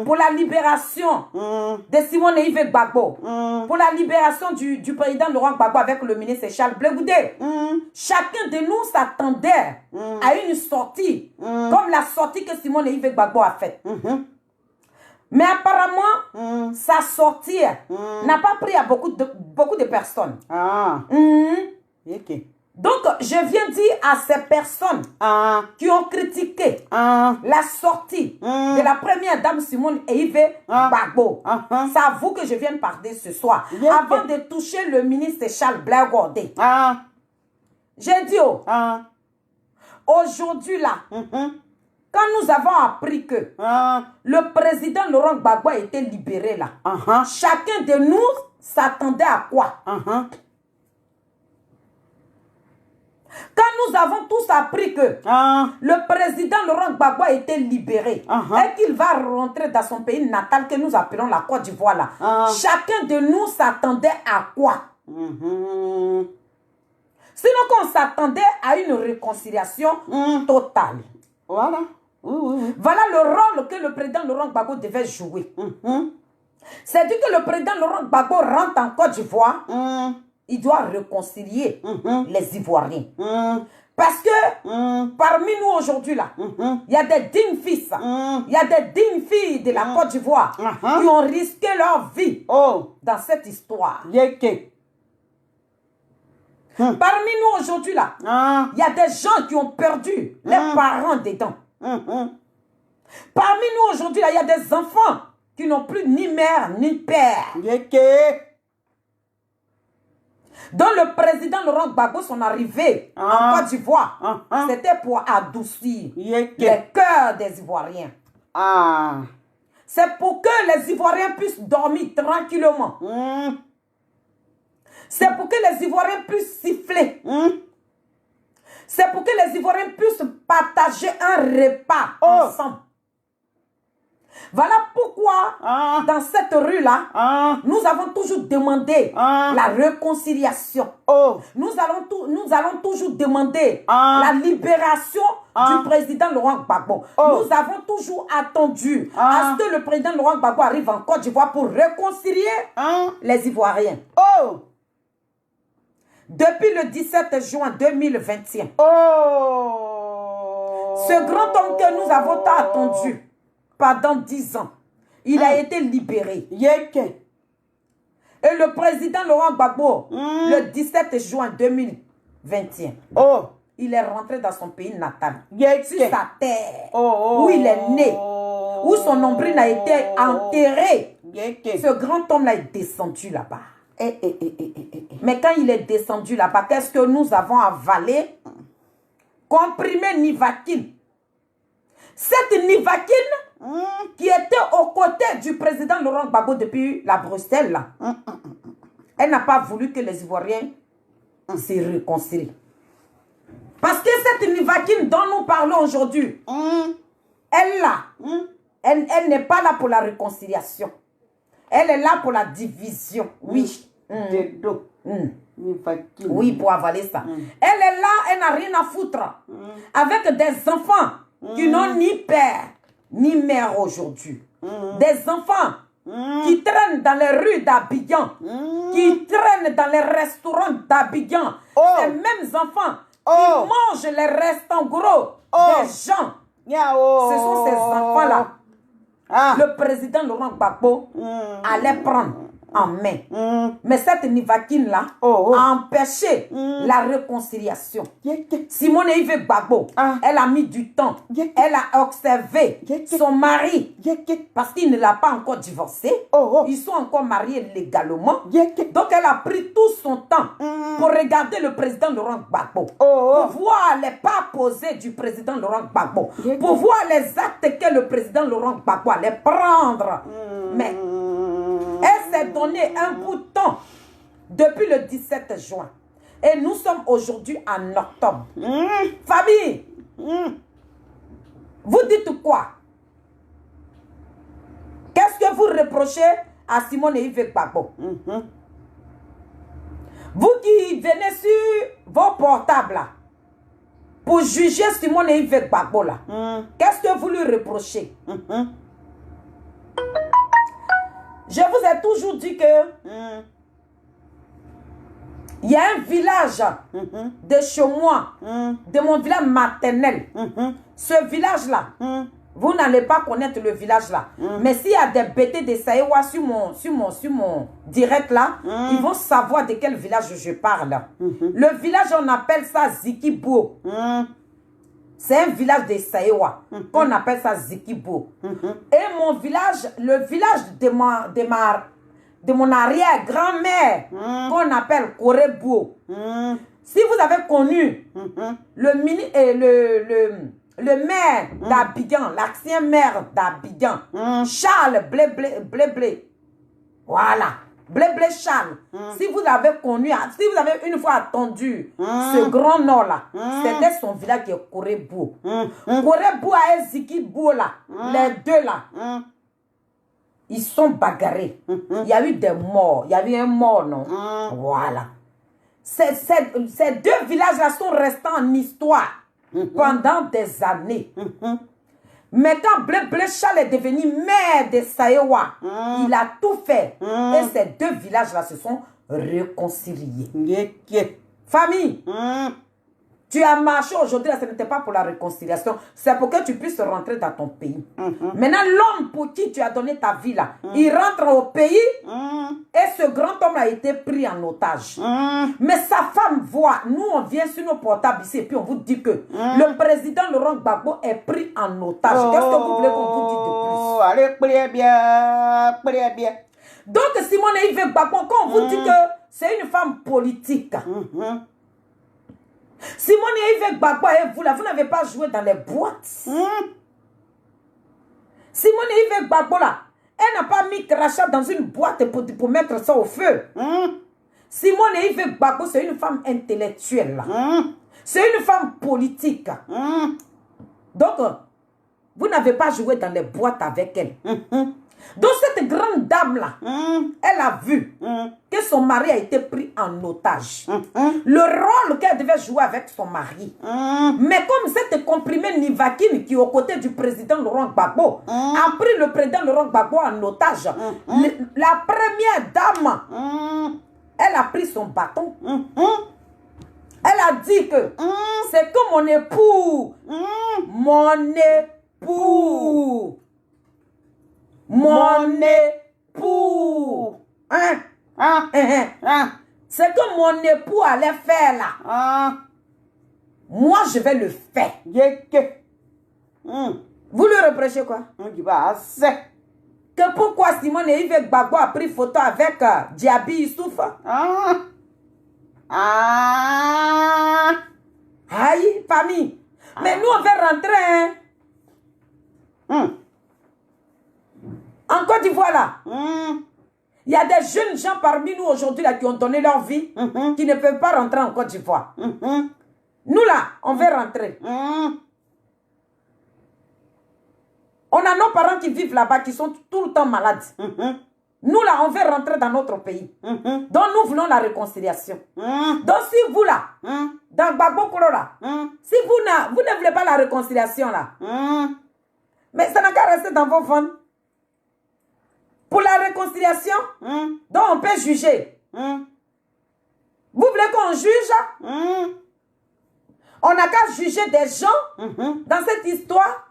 B: pour la libération de Simone Yves Gbagbo, pour la libération du président Laurent Gbagbo avec le ministre Charles Bleu Goudé, chacun de nous s'attendait à une sortie, comme la sortie que Simone Yves Gbagbo a faite. Mais apparemment, sa sortie n'a pas pris à beaucoup de personnes. Donc, je viens dire à ces personnes qui ont critiqué la sortie de la première dame Simone Yves Gbagbo. C'est à vous que je viens de parler ce soir. Avant de toucher le ministre Charles Bleu Goudé. J'ai dit, aujourd'hui là, quand nous avons appris que le président Laurent Gbagbo a été libéré là, chacun de nous s'attendait à quoi? Quand nous avons tous appris que le président Laurent Gbagbo a été libéré et qu'il va rentrer dans son pays natal que nous appelons la Côte d'Ivoire là, chacun de nous s'attendait à quoi? Sinon qu'on s'attendait à une réconciliation totale.
A: Voilà.
B: Voilà le rôle que le président Laurent Gbagbo devait jouer. C'est-à-dire que le président Laurent Gbagbo rentre en Côte d'Ivoire, il doit réconcilier les Ivoiriens. Parce que parmi nous aujourd'hui là, il y a des dignes fils, il y a des dignes filles de la Côte d'Ivoire qui ont risqué leur vie dans cette histoire. Parmi nous aujourd'hui là, il y a des gens qui ont perdu les parents dedans. Parmi nous aujourd'hui là, il y a des enfants qui n'ont plus ni mère ni père. Donc le président Laurent Gbagbo, son arrivée en Côte d'Ivoire, c'était pour adoucir les cœurs des Ivoiriens. C'est pour que les Ivoiriens puissent dormir tranquillement. C'est pour que les Ivoiriens puissent siffler. C'est pour que les Ivoiriens puissent partager un repas ensemble. Voilà pourquoi, dans cette rue-là, nous avons toujours demandé la réconciliation. Nous allons toujours demander la libération du président Laurent Gbagbo. Nous avons toujours attendu à ce que le président Laurent Gbagbo arrive en Côte d'Ivoire pour réconcilier les Ivoiriens. Depuis le 17 juin 2021, ce grand homme que nous avons tant attendu, pendant 10 ans, il a été libéré. Et le président Laurent Gbagbo, le 17 juin 2021, il est rentré dans son pays natal, sur sa terre, où il est né, où son nombril a été enterré. Ce grand homme-là est descendu là-bas. Mais quand il est descendu là-bas, qu'est-ce que nous avons avalé? Comprimé Nivaquine. Cette Nivaquine qui était aux côtés du président Laurent Gbagbo depuis la Bruxelles, là, elle n'a pas voulu que les Ivoiriens se réconcilient. Parce que cette Nivaquine dont nous parlons aujourd'hui, elle n'est pas là pour la réconciliation. Elle est là pour la division. Oui. Oui, pour avaler ça. Elle est là, elle n'a rien à foutre. Avec des enfants qui n'ont ni père ni mère aujourd'hui. Des enfants qui traînent dans les rues d'Abidjan, qui traînent dans les restaurants d'Abidjan. Ces mêmes enfants qui mangent les restants gros des gens. Ce sont ces enfants-là. Le président Laurent Gbagbo allait prendre en main. Mais cette Nivaquine-là a empêché la réconciliation. Simone Yves Gbagbo, elle a mis du temps. Elle a observé son mari parce qu'il ne l'a pas encore divorcé. Ils sont encore mariés légalement. Donc elle a pris tout son temps pour regarder le président Laurent Gbagbo, pour voir les pas posés du président Laurent Gbagbo, pour voir les actes que le président Laurent Gbagbo allait prendre. Mais elle s'est donné un bout de temps depuis le 17 juin. Et nous sommes aujourd'hui en octobre. Famille, vous dites quoi? Qu'est-ce que vous reprochez à Simone Yves Gbagbo? Vous qui venez sur vos portables là, pour juger Simone Yves Gbagbo là, qu'est-ce que vous lui reprochez? Je vous ai toujours dit que il y a un village de chez moi, de mon village maternel. Ce village-là, vous n'allez pas connaître le village là. Mais s'il y a des BT de Saïwa sur mon direct là, ils vont savoir de quel village je parle. Le village, on appelle ça Zikibo. C'est un village de Saïwa qu'on appelle ça Zikibo. Et mon village, le village de mon arrière-grand-mère qu'on appelle Korebuo. Si vous avez connu le maire d'Abidjan, l'ancien maire d'Abidjan, Charles Blé, voilà. Blé Blé Charles, si vous avez connu, si vous avez une fois entendu ce grand nom-là, c'était son village qui est Korebou. Korebou et Zikibou là, les deux là, ils sont bagarrés. Il y a eu des morts, il y a eu un mort, non? Voilà. Ces deux villages-là sont restés en histoire pendant des années. Mais quand Blé Blé Charles est devenu maire de Saïwa, il a tout fait. Et ces deux villages-là se sont réconciliés. Famille, tu as marché aujourd'hui, ce n'était pas pour la réconciliation, c'est pour que tu puisses rentrer dans ton pays. Maintenant, l'homme pour qui tu as donné ta vie là, il rentre au pays et ce grand homme a été pris en otage. Mais sa femme voit, nous on vient sur nos portables ici et puis on vous dit que le président Laurent Gbagbo est pris en otage. Qu'est-ce que vous voulez qu'on vous dise de plus?
C: Allez, priez bien.
B: Donc Simone Yves Gbagbo, quand on vous dit que c'est une femme politique, Simone Yves Gbagbo et vous là, vous n'avez pas joué dans les boîtes. Simone Yves Gbagbo là, elle n'a pas mis crachat dans une boîte pour mettre ça au feu. Simone Yves Gbagbo, c'est une femme intellectuelle là. C'est une femme politique. Donc, vous n'avez pas joué dans les boîtes avec elle. Donc cette grande dame-là, elle a vu que son mari a été pris en otage. Le rôle qu'elle devait jouer avec son mari. Mais comme cette comprimée Nivakine qui est aux côtés du président Laurent Gbagbo a pris le président Laurent Gbagbo en otage, la première dame, elle a pris son bâton. Elle a dit que c'est que mon époux, mon époux. Mon époux. C'est que mon époux allait faire là. Moi, je vais le faire. Vous lui reprochez quoi? Que pourquoi Simone Yves Gbagbo a pris photo avec Diaby Issouf? Aïe, famille. Mais nous, on va rentrer. En Côte d'Ivoire, là, il y a des jeunes gens parmi nous aujourd'hui là, qui ont donné leur vie, qui ne peuvent pas rentrer en Côte d'Ivoire. Nous, là, on veut rentrer. On a nos parents qui vivent là-bas, qui sont tout le temps malades. Nous, là, on veut rentrer dans notre pays. Donc, nous voulons la réconciliation. Donc, si vous, là, dans Gbagbo Kolo, là, si vous ne voulez pas la réconciliation, là, mais ça n'a qu'à rester dans vos ventres. Pour la réconciliation, donc on peut juger. Vous voulez qu'on juge? On n'a qu'à juger des gens dans cette histoire.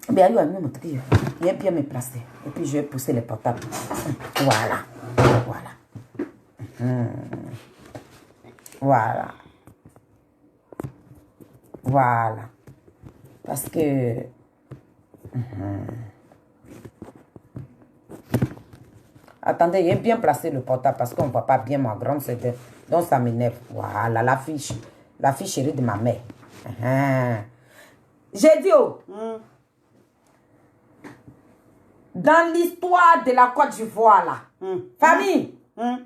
B: Bien, il est bien me placer. Et puis je vais pousser les portables. Voilà. Voilà. Parce que... Attendez, il est bien placé le portable parce qu'on ne voit pas bien ma grande sœur. Donc ça m'énerve. Voilà, la fille chérie de ma mère. J'ai dit, dans l'histoire de la Côte d'Ivoire, là, famille, vous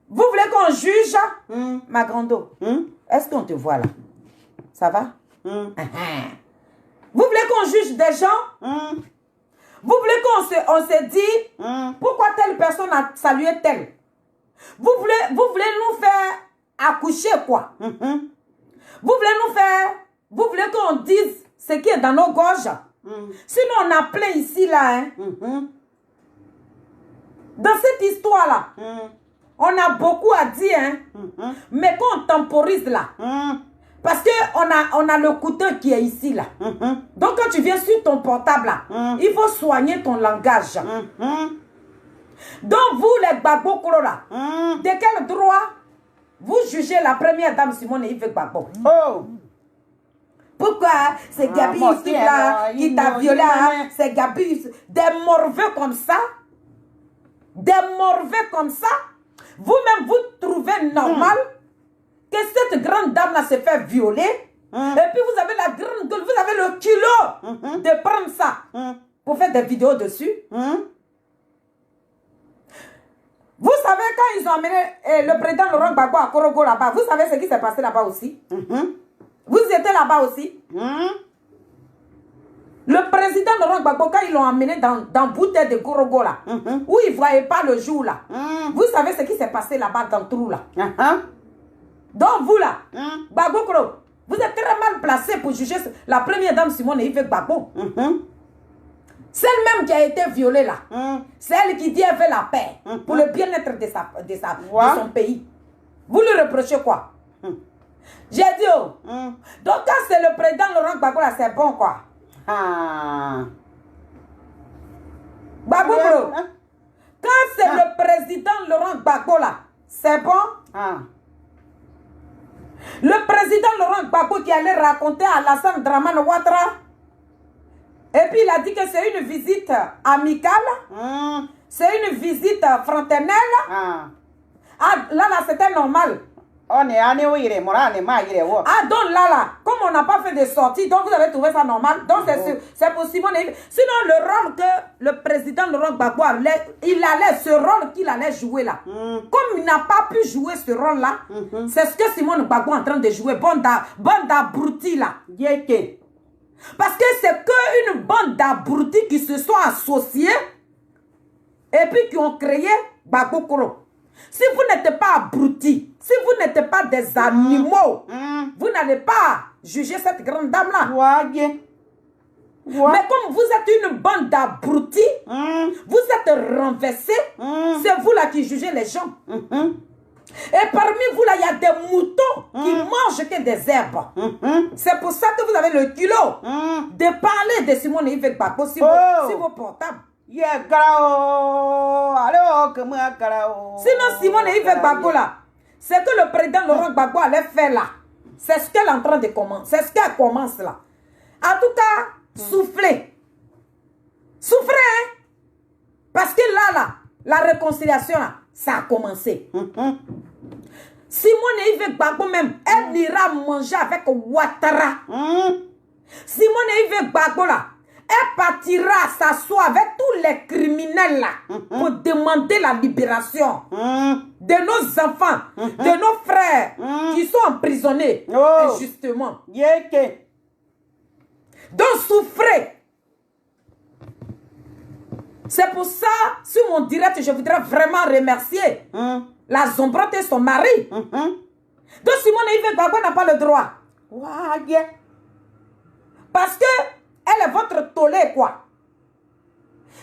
B: voulez qu'on juge, ma grande? Est-ce qu'on te voit là? Ça va? Vous voulez qu'on juge des gens? Vous voulez qu'on se dise pourquoi telle personne a salué telle? Vous voulez nous faire accoucher quoi? Vous voulez qu'on dise ce qui est dans nos gorges? Sinon on a plein ici là. Dans cette histoire là, on a beaucoup à dire. Mais quand on temporise là, parce qu'on a le couteau qui est ici, là. Donc, quand tu viens sur ton portable, là, il faut soigner ton langage. Donc, vous, les Gbagbo Kolo, là, de quel droit vous jugez la première dame Simone Yves Gbagbo? Pourquoi c'est Gabi ici, là, qui t'a violé? C'est Gabi, des morveux comme ça? Des morveux comme ça? Vous-même, vous trouvez normal que cette grande dame-là se fait violer, et puis vous avez la grande gueule, vous avez le kilo de prendre ça pour faire des vidéos dessus. quand ils ont amené le président Laurent Gbagbo à Korogo là-bas, vous savez ce qui s'est passé là-bas aussi? Vous étiez là-bas aussi? Le président Laurent Gbagbo, quand ils l'ont amené dans Bouté de Korogo là, où il ne voyait pas le jour là, vous savez ce qui s'est passé là-bas dans le trou là? Donc vous là, Gbagbo Koro, vous êtes très mal placé pour juger la première dame Simone Yves Gbagbo. Celle-même qui a été violée là, c'est elle qui dit qu'elle veut la paix pour le bien-être de son pays. Vous lui reprochez quoi? J'ai dit, oh, donc quand c'est le président Laurent Gbagbo là, c'est bon quoi. Gbagbo Koro, quand c'est le président Laurent Gbagbo là, c'est bon. Le président Laurent Gbagbo qui allait raconter à Alassane Dramane Ouattara. Et puis il a dit que c'est une visite amicale. C'est une visite fraternelle. Là, c'était normal. Donc là, comme on n'a pas fait de sortie, donc vous avez trouvé ça normal. Donc c'est pour Simone. Sinon, le rôle que le président Laurent Gbagbo ce rôle qu'il allait jouer là. Comme il n'a pas pu jouer ce rôle-là, c'est ce que Simone Gbagbo est en train de jouer. Bande d'abrutis là. Parce que c'est qu'une bande d'abrutis qui se sont associés et puis qui ont créé Gbagbo Koro. Si vous n'êtes pas abrutis, si vous n'êtes pas des animaux, vous n'allez pas juger cette grande dame-là. Mais comme vous êtes une bande d'abrutis, vous êtes renversés, c'est vous là qui jugez les gens. Et parmi vous là, il y a des moutons qui mangent que des herbes. C'est pour ça que vous avez le culot de parler de Simone Yves Gbagbo sur vos portables. Sinon, Simone Yves Gbagbo là, c'est que le président Laurent Gbagbo allait faire là. C'est ce qu'elle est en train de commencer. C'est ce qu'elle commence là. En tout cas, soufflez. Souffrez, hein? Parce que là, la réconciliation là, ça a commencé. Simone Yves Gbagbo même, elle ira manger avec Ouattara. Simone Yves Gbagbo là, elle partira s'asseoir avec tous les criminels là pour demander la libération de nos enfants, de nos frères qui sont emprisonnés injustement. Donc souffrez. C'est pour ça, sur mon direct, je voudrais vraiment remercier la Zombrote et son mari. Donc Simone Yves Gbagbo n'a pas le droit. Parce que elle est votre tollé, quoi.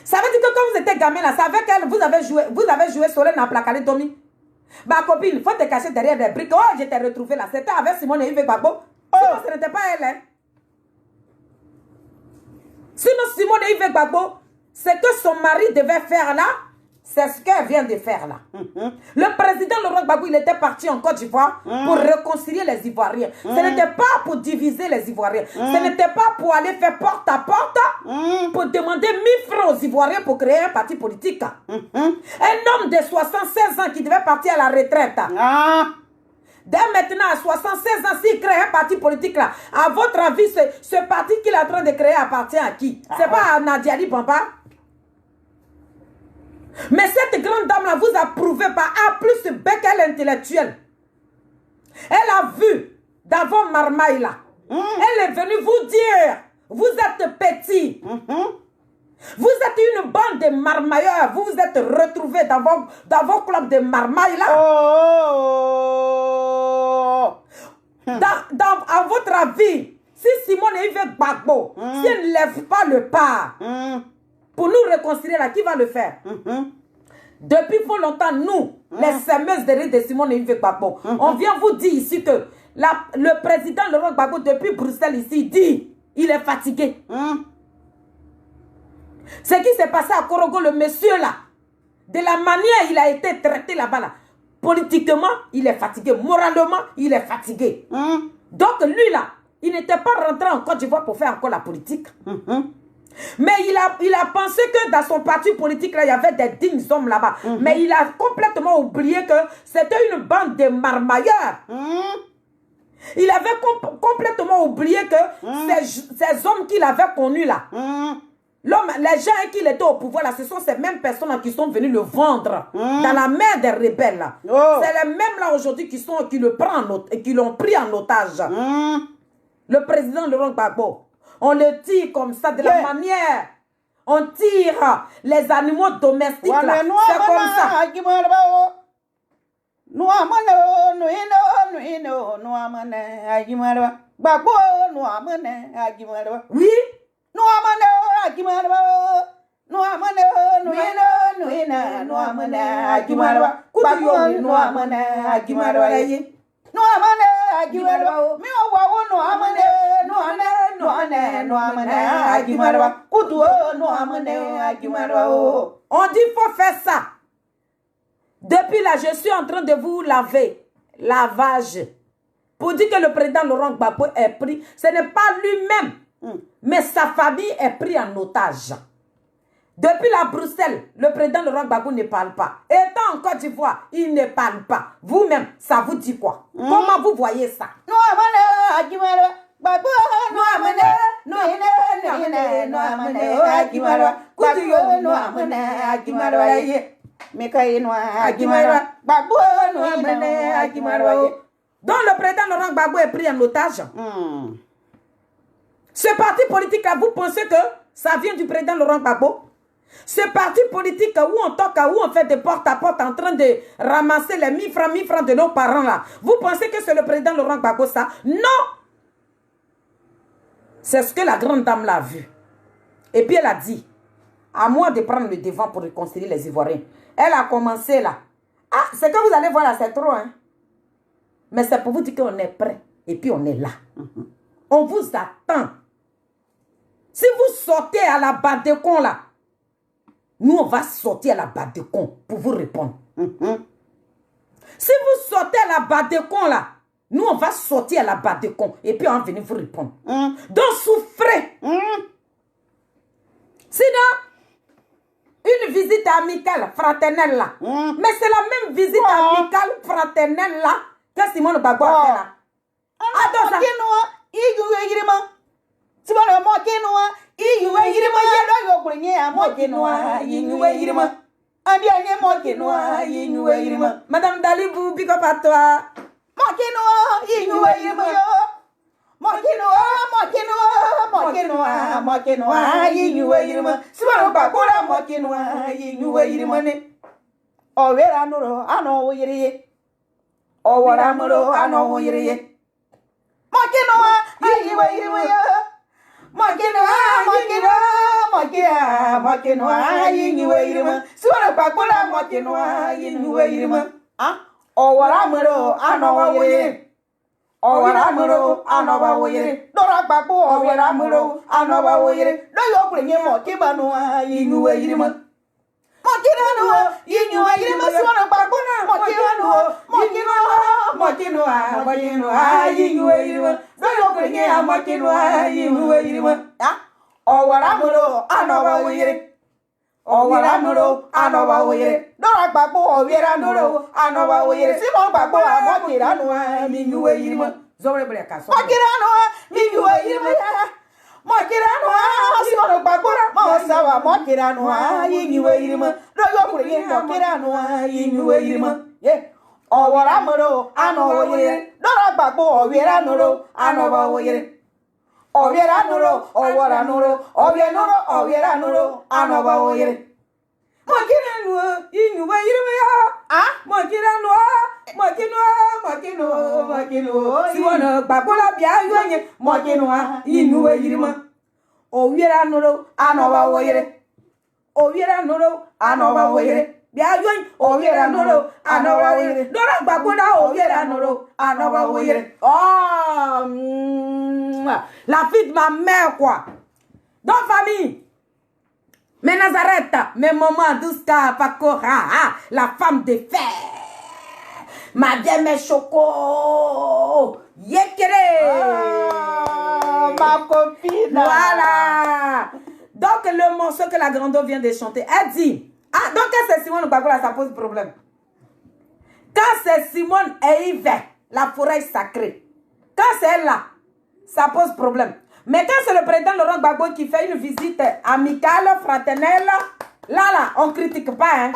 B: Ça veut dire que quand vous étiez gamin là, c'est avec elle, vous avez joué Solène en Placalé Domi. Ma copine, il faut te cacher derrière des briques. Oh, je t'ai retrouvé là. C'était avec Simone Yves Gbagbo. Sinon, ce n'était pas elle. Hein. Sinon, Simone Yves Gbagbo, ce que son mari devait faire là, c'est ce qu'elle vient de faire là. Le président Laurent Gbagbo, il était parti en Côte d'Ivoire pour réconcilier les Ivoiriens. Ce n'était pas pour diviser les Ivoiriens. Ce n'était pas pour aller faire porte à porte pour demander 1000 francs aux Ivoiriens pour créer un parti politique. Un homme de 76 ans qui devait partir à la retraite. Dès maintenant, à 76 ans, s'il crée un parti politique là, à votre avis, ce parti qu'il est en train de créer appartient à qui? C'est pas à Nadia Ali Bamba? Mais cette grande dame-là vous a prouvé par A plus B qu'elle est intellectuelle. Elle a vu d'avant Marmaille là. Elle est venue vous dire, vous êtes petit. Vous êtes une bande de marmailleurs. Vous vous êtes retrouvés dans vos clubs de marmaille là. À votre avis, si Simone Yves Gbagbo, s'il ne lève pas le pas pour nous réconcilier là, qui va le faire? Depuis fort longtemps, nous, les semeuses de riz de Simone Yves Gbagbo, on vient vous dire ici que le président Laurent Gbagbo, depuis Bruxelles ici, dit il est fatigué. Ce qui s'est passé à Korogo, le monsieur là, de la manière il a été traité là-bas là, politiquement, il est fatigué. Moralement, il est fatigué. Donc lui là, il n'était pas rentré en Côte d'Ivoire pour faire encore la politique. Mais il a pensé que dans son parti politique, là, il y avait des dignes hommes là-bas. Mais il a complètement oublié que c'était une bande de marmailleurs. Il avait complètement oublié que ces hommes qu'il avait connus là, L'homme, les gens qui étaient au pouvoir, là, ce sont ces mêmes personnes qui sont venues le vendre dans la main des rebelles. Là. C'est les mêmes là aujourd'hui qui l'ont pris en otage. Le président Laurent Gbagbo, on le tire comme ça, de la manière. On tire les animaux domestiques là. C'est comme ça. Oui. On dit qu'il faut faire ça. Depuis là, je suis en train de vous laver. Lavage. Pour dire que le président Laurent Gbagbo est pris. Ce n'est pas lui-même. Mais sa famille est prise en otage. Depuis la Bruxelles, le président Laurent Gbagbo ne parle pas. Étant en Côte d'Ivoire, il ne parle pas. Vous-même, ça vous dit quoi? Comment vous voyez ça? Donc le président Laurent Gbagbo est pris en otage. Ce parti politique-là, vous pensez que ça vient du président Laurent Gbagbo? Ce parti politique où on toque, où on fait des porte-à-porte en train de ramasser les 1000 francs de nos parents là. Vous pensez que c'est le président Laurent Gbagbo ça? Non! C'est ce que la grande dame l'a vu. Et puis elle a dit, à moi de prendre le devant pour réconcilier les Ivoiriens. Elle a commencé là. Ah, c'est que vous allez voir là, c'est trop hein. Mais c'est pour vous dire qu'on est prêt. Et puis on est là. On vous attend. Si vous sortez à la barre de con là, nous on va sortir à la barre de con pour vous répondre. Si vous sortez à la barre de con là, nous on va sortir à la barre de con et puis on va venir vous répondre. Donc souffrez. Sinon, une visite amicale, fraternelle là. Mais c'est la même visite amicale, fraternelle là que Simone Gbagbo a fait là. Madame Dalibou, pick up à toi. La fille de ma mère, quoi. Donc, famille, mes Nazareth, mes mamans, Douska, Pakora, la femme de fer, ma bien mes choco, Yekere,
C: ma copine.
B: Voilà. Donc, le morceau que la grande vient de chanter, elle dit, ah, donc quand c'est Simone Gbagbo, ça pose problème. Quand c'est Simone et Yves, la forêt sacrée. Quand c'est elle là, ça pose problème. Mais quand c'est le président Laurent Gbagbo qui fait une visite amicale, fraternelle, là, on ne critique pas. Hein.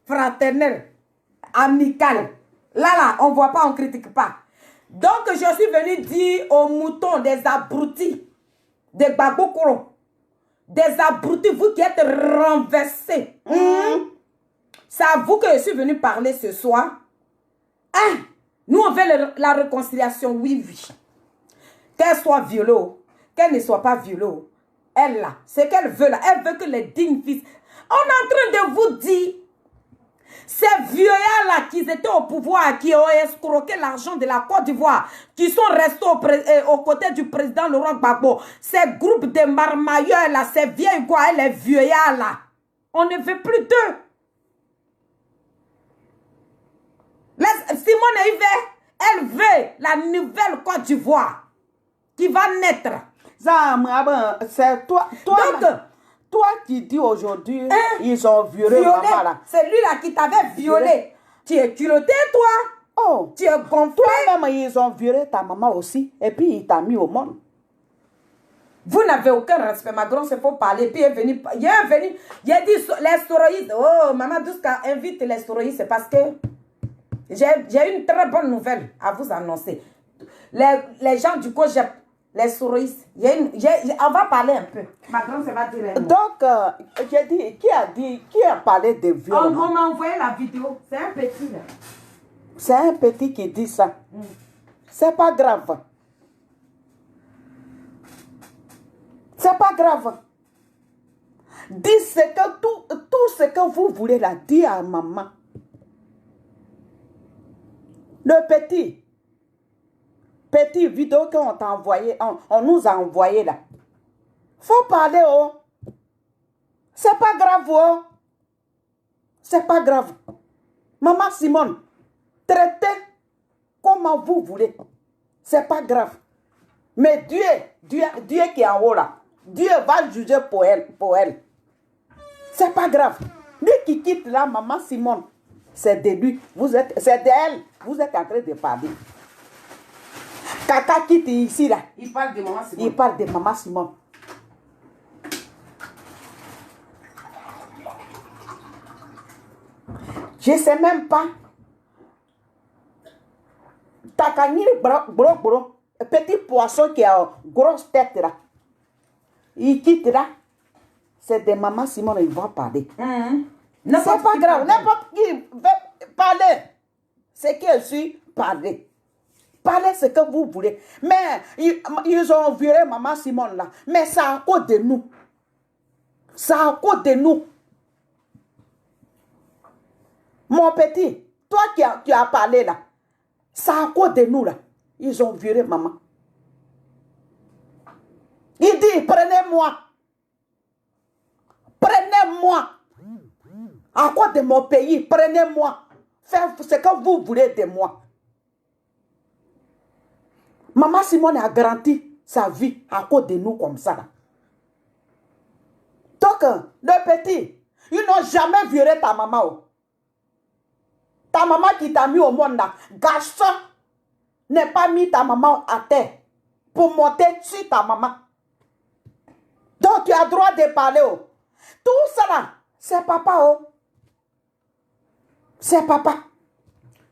B: Fraternel, amical. Là, on ne voit pas, on ne critique pas. Donc, je suis venue dire aux moutons des abrutis, des Gbagbo, des abrutis, vous qui êtes renversés. C'est à vous que je suis venue parler ce soir. Hein? Nous, on veut la réconciliation, oui. Qu'elle soit violée, qu'elle ne soit pas violée. Elle, là, ce qu'elle veut, là, elle veut que les dignes fils... On est en train de vous dire, ces vieux-là qui étaient au pouvoir, qui ont escroqué l'argent de la Côte d'Ivoire, qui sont restés aux côtés du président Laurent Gbagbo, ces groupes de marmailleurs, là, ces vieilles quoi, les vieux-là, là, on ne veut plus d'eux. Simone Veil, elle veut la nouvelle Côte d'Ivoire qui va naître.
C: C'est toi, toi qui dis aujourd'hui, ils ont violé maman là.
B: C'est lui là qui t'avait violé. Tu es culotté, toi.
C: Oh,
B: tu es gonflé.
C: Toi-même, ils ont violé ta maman aussi. Et puis, il t'a mis au monde.
B: Vous n'avez aucun respect, ma grande, c'est pour parler. Puis il a dit les soroïdes. Oh, maman Douska invite les soroïdes, c'est parce que j'ai une très bonne nouvelle à vous annoncer. Les gens du COGEP, les soroïdes, on va parler un peu. Ma grande, ça va dire.
C: Donc, j'ai dit, qui a parlé de viol?
B: On m'a envoyé la vidéo. C'est un petit là.
C: C'est un petit qui dit ça. C'est pas grave. C'est pas grave. Dis ce que tout ce que vous voulez là, dis à maman. Le petit vidéo qu'on t'a envoyé, on nous a envoyé là. Faut parler, oh. C'est pas grave, oh. C'est pas grave. Maman Simone, traitez comment vous voulez. C'est pas grave. Mais Dieu qui est en haut là, Dieu va juger pour elle. C'est pas grave. Lui qui quitte là, maman Simone, c'est de lui. C'est d'elle. Vous êtes en train de parler. Kaka quitte ici là.
B: Il parle de maman Simone.
C: Il parle de maman Simone. Je ne sais même pas. Takani bro. Petit poisson qui a une grosse tête là. Il quitte là. C'est de maman Simone, il va parler. C'est pas grave. N'importe qui veut parler. C'est qu'elle suit parler. Parlez ce que vous voulez. Mais ils ont violé maman Simone là. Mais c'est à cause de nous. C'est à cause de nous. Mon petit, toi qui as parlé là, c'est à cause de nous là. Ils ont violé maman. Il dit, prenez-moi. Prenez-moi. À cause de mon pays, prenez-moi. Faites ce que vous voulez de moi. Maman Simone a garanti sa vie à cause de nous comme ça. Là. Donc, le petit, ils n'ont jamais violé ta maman. Oh. Ta maman qui t'a mis au monde là, garçon, n'est pas mis ta maman à terre pour monter sur ta maman. Donc, tu as le droit de parler. Oh. Tout ça là, c'est papa. Oh. C'est papa.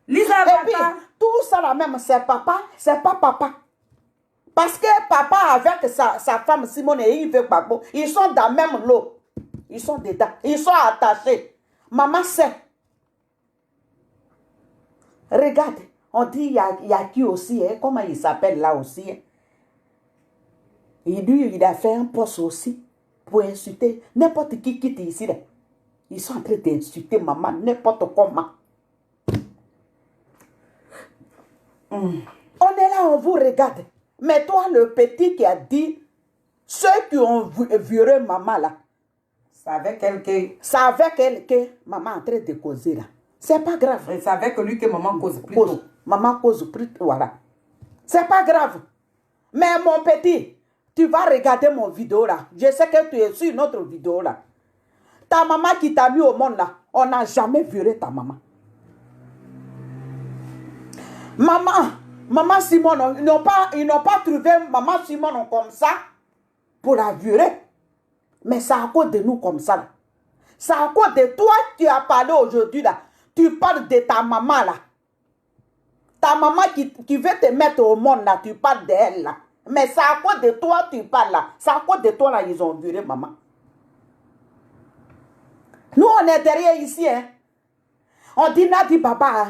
B: Lisa,
C: et puis, tout ça là même, c'est papa, c'est pas papa. Parce que papa avec sa femme Simone et Yves Gbagbo, ils sont dans le même lot. Ils sont dedans. Ils sont attachés. Maman sait. Regarde, on dit il y a qui aussi, hein? Comment il s'appelle là aussi. Hein? Et lui, il a fait un poste aussi pour insulter n'importe qui quitte ici. Là. Ils sont en train d'insulter maman n'importe comment. On est là, on vous regarde. Mais toi, le petit qui a dit, ceux qui ont violé maman là,
B: c'est avec elle que
C: maman est en train de causer là. C'est pas grave.
B: Et c'est avec lui que maman cause plus tôt.
C: Maman cause plus tôt, voilà. C'est pas grave. Mais mon petit, tu vas regarder mon vidéo là. Je sais que tu es sur notre vidéo là. Ta maman qui t'a mis au monde là, on n'a jamais viré ta maman. Maman Simone, ils n'ont pas trouvé maman Simone comme ça pour la virer. Mais c'est à cause de nous comme ça là. C'est à cause de toi que tu as parlé aujourd'hui là. Tu parles de ta maman là. Ta maman qui veut te mettre au monde là, tu parles d'elle là. Mais c'est à cause de toi tu parles là. C'est à cause de toi là, ils ont viré maman. Nous on est derrière ici, hein. On dit Nadi Baba,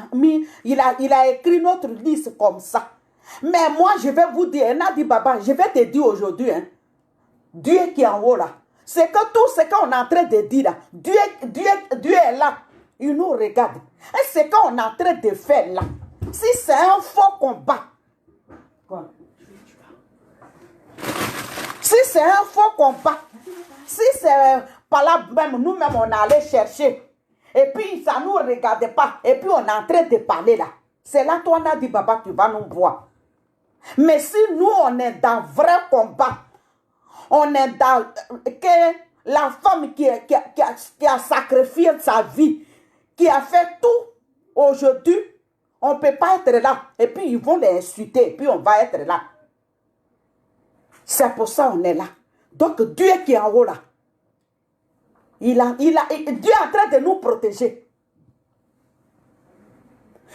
C: il a écrit notre liste comme ça. Mais moi je vais vous dire, Nadi Baba, je vais te dire aujourd'hui, hein. Dieu qui est en haut là. C'est que tout ce qu'on est en train de dire là, Dieu est là. Il nous regarde. Et ce qu'on est en train de faire là, si c'est un faux combat,
B: Quoi?
C: si c'est un faux combat, si c'est par là même, nous-mêmes on allait chercher, et puis ça ne nous regarde pas, et puis on est en train de parler là, c'est là toi Nadi Baba, tu vas nous voir. Mais si nous on est dans vrai combat, on est dans que la femme qui a sacrifié sa vie, qui a fait tout aujourd'hui, on ne peut pas être là. Et puis ils vont les insulter, et puis on va être là. C'est pour ça qu'on est là. Donc Dieu qui est en haut là, Dieu est en train de nous protéger.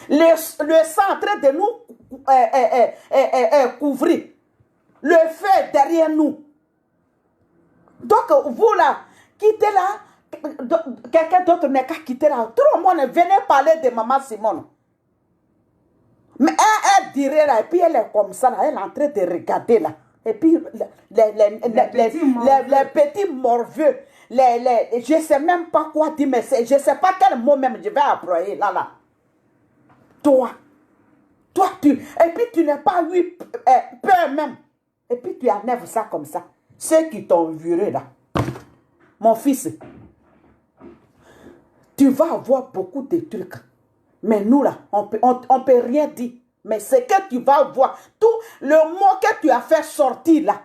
C: Le sang est en train de nous couvrir. Le feu derrière nous. Donc, vous là, quittez là, quelqu'un d'autre n'est qu'à quitter là. Tout le monde venez parler de maman Simone. Mais elle dirait là, et puis elle est comme ça là, elle est en train de regarder là. Et puis, les petits morveux, je ne sais même pas quoi dire, mais je ne sais pas quel mot même je vais employer là. Toi, et puis tu n'as pas eu peur même. Et puis tu enlèves ça comme ça. Ceux qui t'ont viré là, mon fils, tu vas avoir beaucoup de trucs. Mais nous là, on peut rien dire. Mais c'est que tu vas voir, tout le mot que tu as fait sortir là,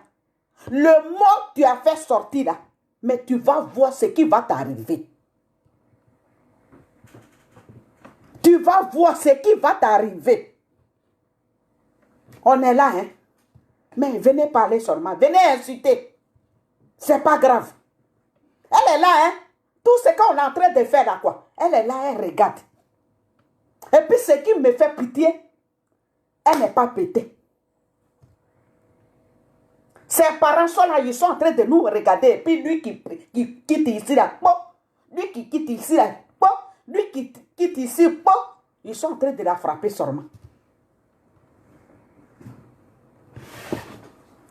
C: le mot que tu as fait sortir là, mais tu vas voir ce qui va t'arriver. Tu vas voir ce qui va t'arriver. On est là, hein. Mais venez parler seulement. Venez insulter. C'est pas grave. Elle est là, hein. Tout ce qu'on est en train de faire là, quoi. Elle est là, elle regarde. Et puis ce qui me fait pitié, elle n'est pas pétée. Ses parents sont là, ils sont en train de nous regarder. Et puis lui qui quitte ici là, bon. Lui qui quitte ici là, bon. Lui qui quitte ici, bon. Ils sont en train de la frapper seulement.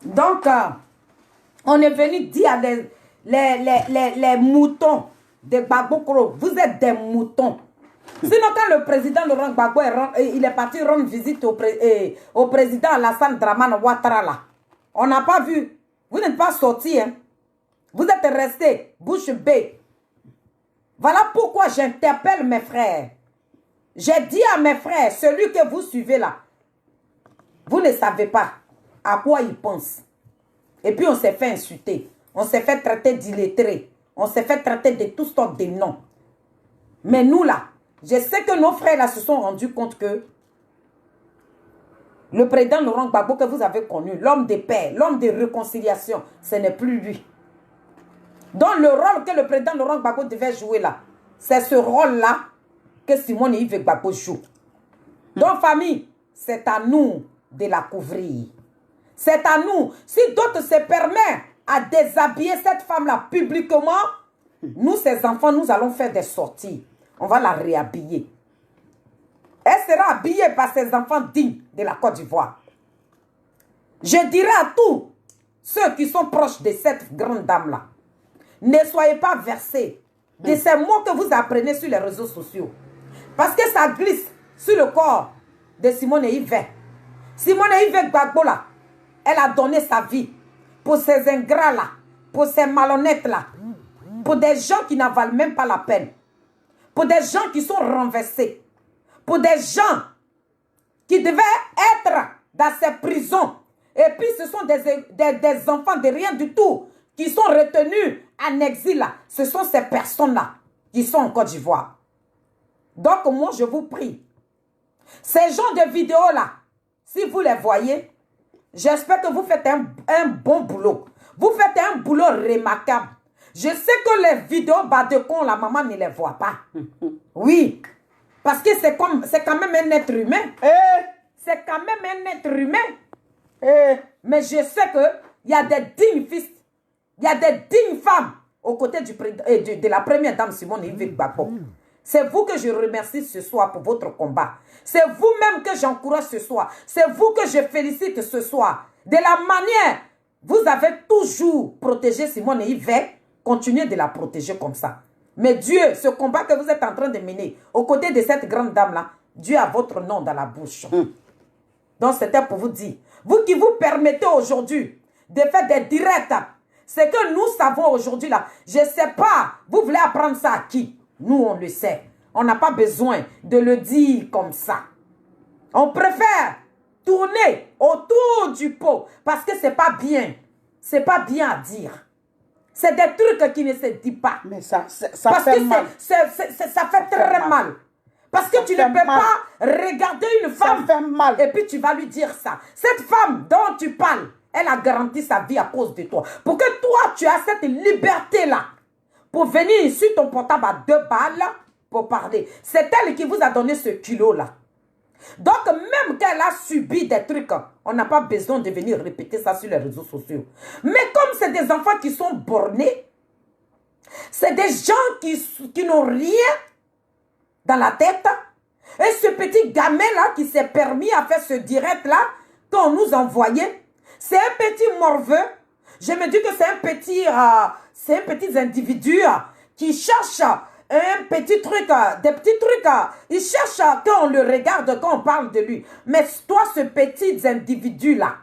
B: Donc, on est venu dire à les moutons de Gbagbo, vous êtes des moutons. Sinon, quand le président Laurent Gbagbo il est parti rendre visite au président Alassane Dramane Ouattara, là, on n'a pas vu. Vous n'êtes pas sortis. Hein? Vous êtes restés bouche bée. Voilà pourquoi j'interpelle mes frères. J'ai dit à mes frères, celui que vous suivez là, vous ne savez pas à quoi il pense. Et puis on s'est fait insulter. On s'est fait traiter d'illettrés. On s'est fait traiter de toutes sortes de noms. Mais nous là, je sais que nos frères là se sont rendus compte que le président Laurent Gbagbo que vous avez connu, l'homme de paix, l'homme de réconciliation, ce n'est plus lui. Donc le rôle que le président Laurent Gbagbo devait jouer là, c'est ce rôle-là que Simone et Yves Gbagbo jouent. Donc famille, c'est à nous de la couvrir. C'est à nous. Si d'autres se permettent à déshabiller cette femme-là publiquement, nous, ces enfants, nous allons faire des sorties. On va la réhabiller. Elle sera habillée par ses enfants dignes de la Côte d'Ivoire. Je dirai à tous ceux qui sont proches de cette grande dame-là, ne soyez pas versés de ces mots que vous apprenez sur les réseaux sociaux. Parce que ça glisse sur le corps de Simone et Yves. Simone et Yves Gbagbo là, elle a donné sa vie pour ces ingrats-là, pour ces malhonnêtes-là, pour des gens qui n'en valent même pas la peine, pour des gens qui sont renversés, pour des gens qui devaient être dans ces prisons. Et puis ce sont des enfants de rien du tout qui sont retenus en exil. Ce sont ces personnes-là qui sont en Côte d'Ivoire. Donc moi je vous prie, ces genres de vidéos-là, si vous les voyez, j'espère que vous faites un bon boulot. Vous faites un boulot remarquable. Je sais que les vidéos bas de con, la maman ne les voit pas. Oui. Parce que c'est quand même un être humain. C'est quand même un être humain. Mais je sais qu'il y a des dignes fils, il y a des dignes femmes aux côtés de la première dame Simone Yves Gbagbo. C'est vous que je remercie ce soir pour votre combat. C'est vous-même que j'encourage ce soir. C'est vous que je félicite ce soir. De la manière, vous avez toujours protégé Simone Yves. Continuez de la protéger comme ça. Mais Dieu, ce combat que vous êtes en train de mener aux côtés de cette grande dame-là, Dieu a votre nom dans la bouche. Donc c'était pour vous dire, vous qui vous permettez aujourd'hui de faire des directs, c'est que nous savons aujourd'hui là, je ne sais pas, vous voulez apprendre ça à qui? Nous on le sait. On n'a pas besoin de le dire comme ça. On préfère tourner autour du pot parce que c'est pas bien. C'est pas bien à dire. C'est des trucs qui ne se disent pas.
C: Mais ça
B: parce
C: fait
B: que
C: mal.
B: ça fait très mal. Parce que tu ne peux pas regarder une femme
C: fait mal.
B: et puis tu vas lui dire ça. Cette femme dont tu parles, elle a garanti sa vie à cause de toi. Pour que toi, tu as cette liberté-là pour venir sur ton portable à 2 balles pour parler. C'est elle qui vous a donné ce kilo-là. Donc, même qu'elle a subi des trucs, on n'a pas besoin de venir répéter ça sur les réseaux sociaux. Mais comme c'est des enfants qui sont bornés, c'est des gens qui n'ont rien dans la tête. Et ce petit gamin-là qui s'est permis à faire ce direct-là, qu'on nous envoyait, c'est un petit morveux. Je me dis que c'est un petit individu qui cherche un petit truc, des petits trucs. Il cherche quand on le regarde, quand on parle de lui. Mais toi, ce petit individu-là,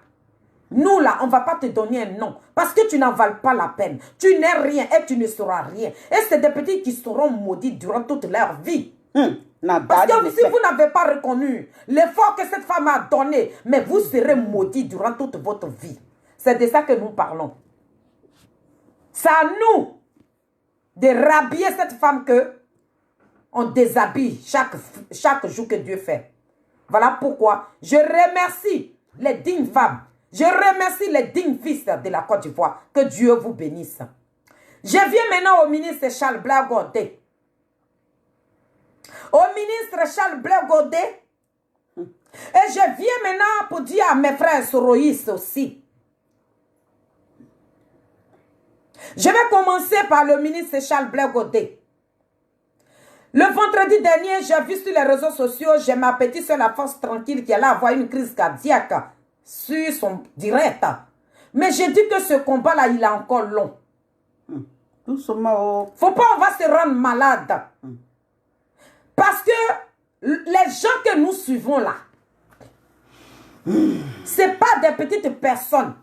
B: nous là, on ne va pas te donner un nom. Parce que tu n'en vales pas la peine. Tu n'es rien et tu ne seras rien. Et c'est des petits qui seront maudits durant toute leur vie. Parce que si vous n'avez pas reconnu l'effort que cette femme a donné, mais vous serez maudits durant toute votre vie. C'est de ça que nous parlons. C'est à nous de rhabiller cette femme que on déshabille chaque jour que Dieu fait. Voilà pourquoi je remercie les dignes femmes. Je remercie les dignes fils de la Côte d'Ivoire. Que Dieu vous bénisse. Je viens maintenant au ministre Charles Blé Godet. Au ministre Charles Blé Godet. Et je viens maintenant pour dire à mes frères soroïstes aussi. Je vais commencer par le ministre Charles Blé Godet. Le vendredi dernier, j'ai vu sur les réseaux sociaux, j'ai ma petite soeur La Force Tranquille qui allait avoir une crise cardiaque sur son direct. Mais j'ai dit que ce combat-là, il est encore long.
C: Doucement.
B: Faut pas, on va se rendre malade. Parce que les gens que nous suivons là, c'est pas des petites personnes.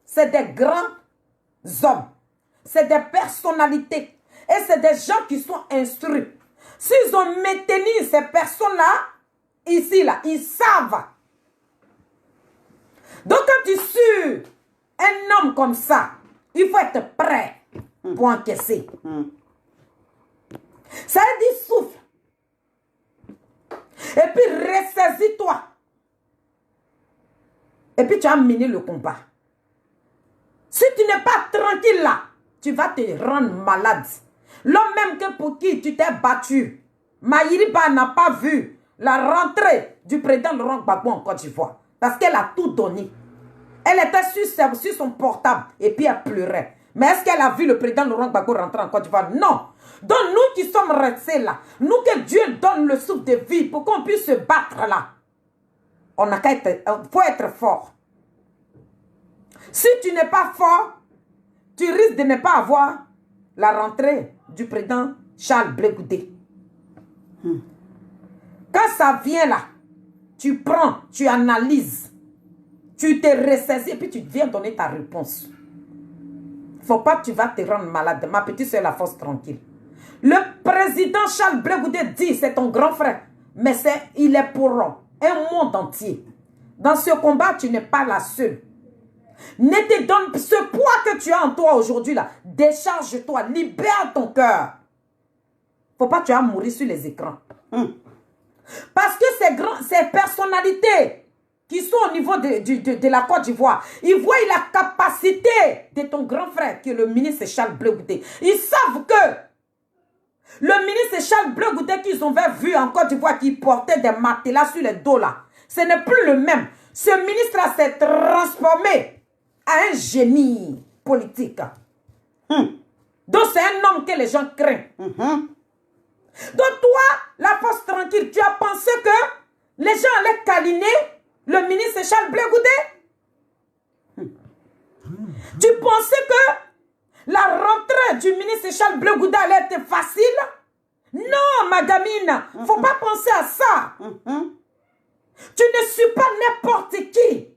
B: C'est des grands hommes. C'est des personnalités. Et c'est des gens qui sont instruits. S'ils ont maintenu ces personnes-là, ici, là, ils savent. Donc, quand tu suis un homme comme ça, il faut être prêt pour encaisser. Ça dit souffle. Et puis, ressaisis-toi. Et puis, tu as mené le combat. Si tu n'es pas tranquille là, tu vas te rendre malade. L'homme même que pour qui tu t'es battu, Maïriba n'a pas vu la rentrée du président Laurent Gbagbo en Côte d'Ivoire. Parce qu'elle a tout donné. Elle était sur son portable et puis elle pleurait. Mais est-ce qu'elle a vu le président Laurent Gbagbo rentrer en Côte d'Ivoire? Non. Donc nous qui sommes restés là, nous que Dieu donne le souffle de vie pour qu'on puisse se battre là, on n'a qu'à être, faut être fort. Si tu n'es pas fort, tu risques de ne pas avoir la rentrée du président Charles Blé Godet. Quand ça vient là, tu prends, tu analyses, tu te ressaisis et puis tu viens donner ta réponse. Il ne faut pas que tu vas te rendre malade. Ma petite soeur La Force Tranquille.
A: Le président Charles Blé Goudé dit, c'est ton grand frère, mais il est pour un monde entier. Dans ce combat, tu n'es pas la seule. Ne te donne ce poids que tu as en toi aujourd'hui là. Décharge-toi, libère ton cœur. Faut pas que tu vas mourir sur les écrans. Parce que ces personnalités qui sont au niveau de la Côte d'Ivoire, ils voient la capacité de ton grand frère, qui est le ministre Charles Blé Goudé. Ils savent que le ministre Charles Blé Goudé qu'ils ont vu en Côte d'Ivoire, qui portait des matelas sur les dos là, ce n'est plus le même. Ce ministre-là s'est transformé à un génie politique. Donc c'est un homme que les gens craignent. Donc toi, la force tranquille, tu as pensé que les gens allaient câliner le ministre Charles Blé Goudé? Tu pensais que la rentrée du ministre Charles Blé Goudé allait être facile? Non, ma gamine, faut pas penser à ça. Tu ne suis pas n'importe qui.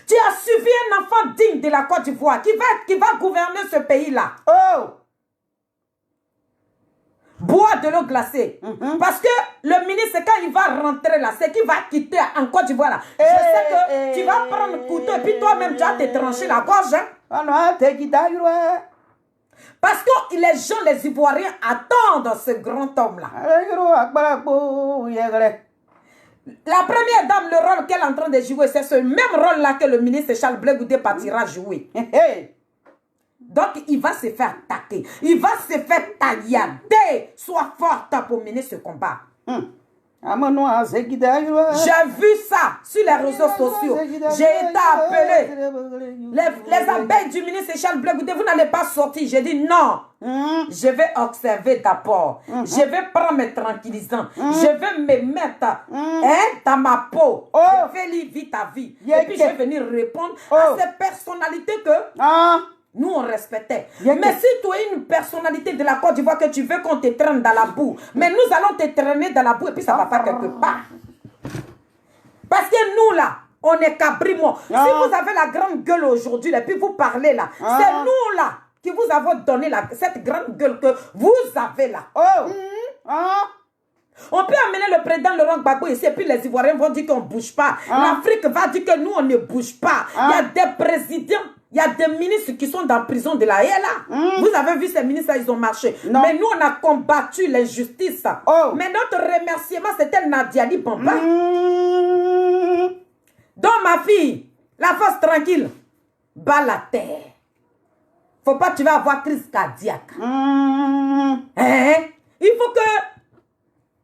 A: Tu as suivi un enfant digne de la Côte d'Ivoire qui va gouverner ce pays-là.
C: Oh!
A: Bois de l'eau glacée. Parce que le ministre, quand il va rentrer là, c'est qu'il va quitter en Côte d'Ivoire là. Je sais que tu vas prendre le couteau et puis toi-même, tu vas te trancher la gorge. Parce que les gens, les Ivoiriens, attendent ce grand homme-là. La première dame, le rôle qu'elle est en train de jouer, c'est ce même rôle-là que le ministre Charles Blé Goudé partira jouer. Donc, il va se faire attaquer. Il va se faire taillarder. Sois forte pour mener ce combat. J'ai vu ça sur les réseaux sociaux. J'ai été appelé. Les abeilles du ministre Charles Blé Goudé, vous n'allez pas sortir. J'ai dit non. Je vais observer d'abord. Je vais prendre mes tranquillisants. Je vais me mettre dans ma peau. Je vais vivre ta vie. Et puis je vais venir répondre à ces personnalités que nous on respectait. Mais si tu es une personnalité de la Côte d'Ivoire que tu veux qu'on te traîne dans la boue, mais nous allons te traîner dans la boue et puis ça va pas quelque part. Parce que nous là, on est cabrimo. Si vous avez la grande gueule aujourd'hui, et puis vous parlez là, c'est nous là qui vous avons donné cette grande gueule que vous avez là. On peut amener le président Laurent Gbagbo ici et puis les Ivoiriens vont dire qu'on ne bouge pas. L'Afrique va dire que nous on ne bouge pas. Il y a des présidents. Il y a des ministres qui sont dans la prison de la là. Vous avez vu ces ministres, ils ont marché. Mais nous, on a combattu l'injustice. Mais notre remerciement, c'était Nadia Li Bamba. Donc, ma fille, la force tranquille, bas la terre. Faut pas que tu vas avoir crise cardiaque. Il faut que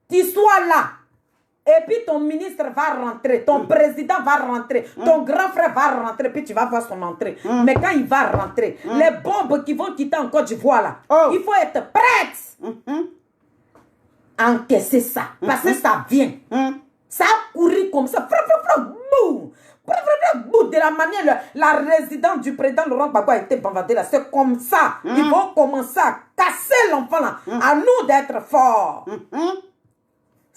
A: tu sois là. Et puis ton ministre va rentrer, ton président va rentrer, ton grand frère va rentrer, puis tu vas voir son entrée. Mais quand il va rentrer, les bombes qui vont quitter en Côte d'Ivoire là, il faut être prête. Encaisser ça, parce que ça vient. Ça a couru comme ça. De la manière, la résidence du président Laurent Gbagbo a été bombardée là. C'est comme ça. Ils vont commencer à casser l'enfant là. À nous d'être forts.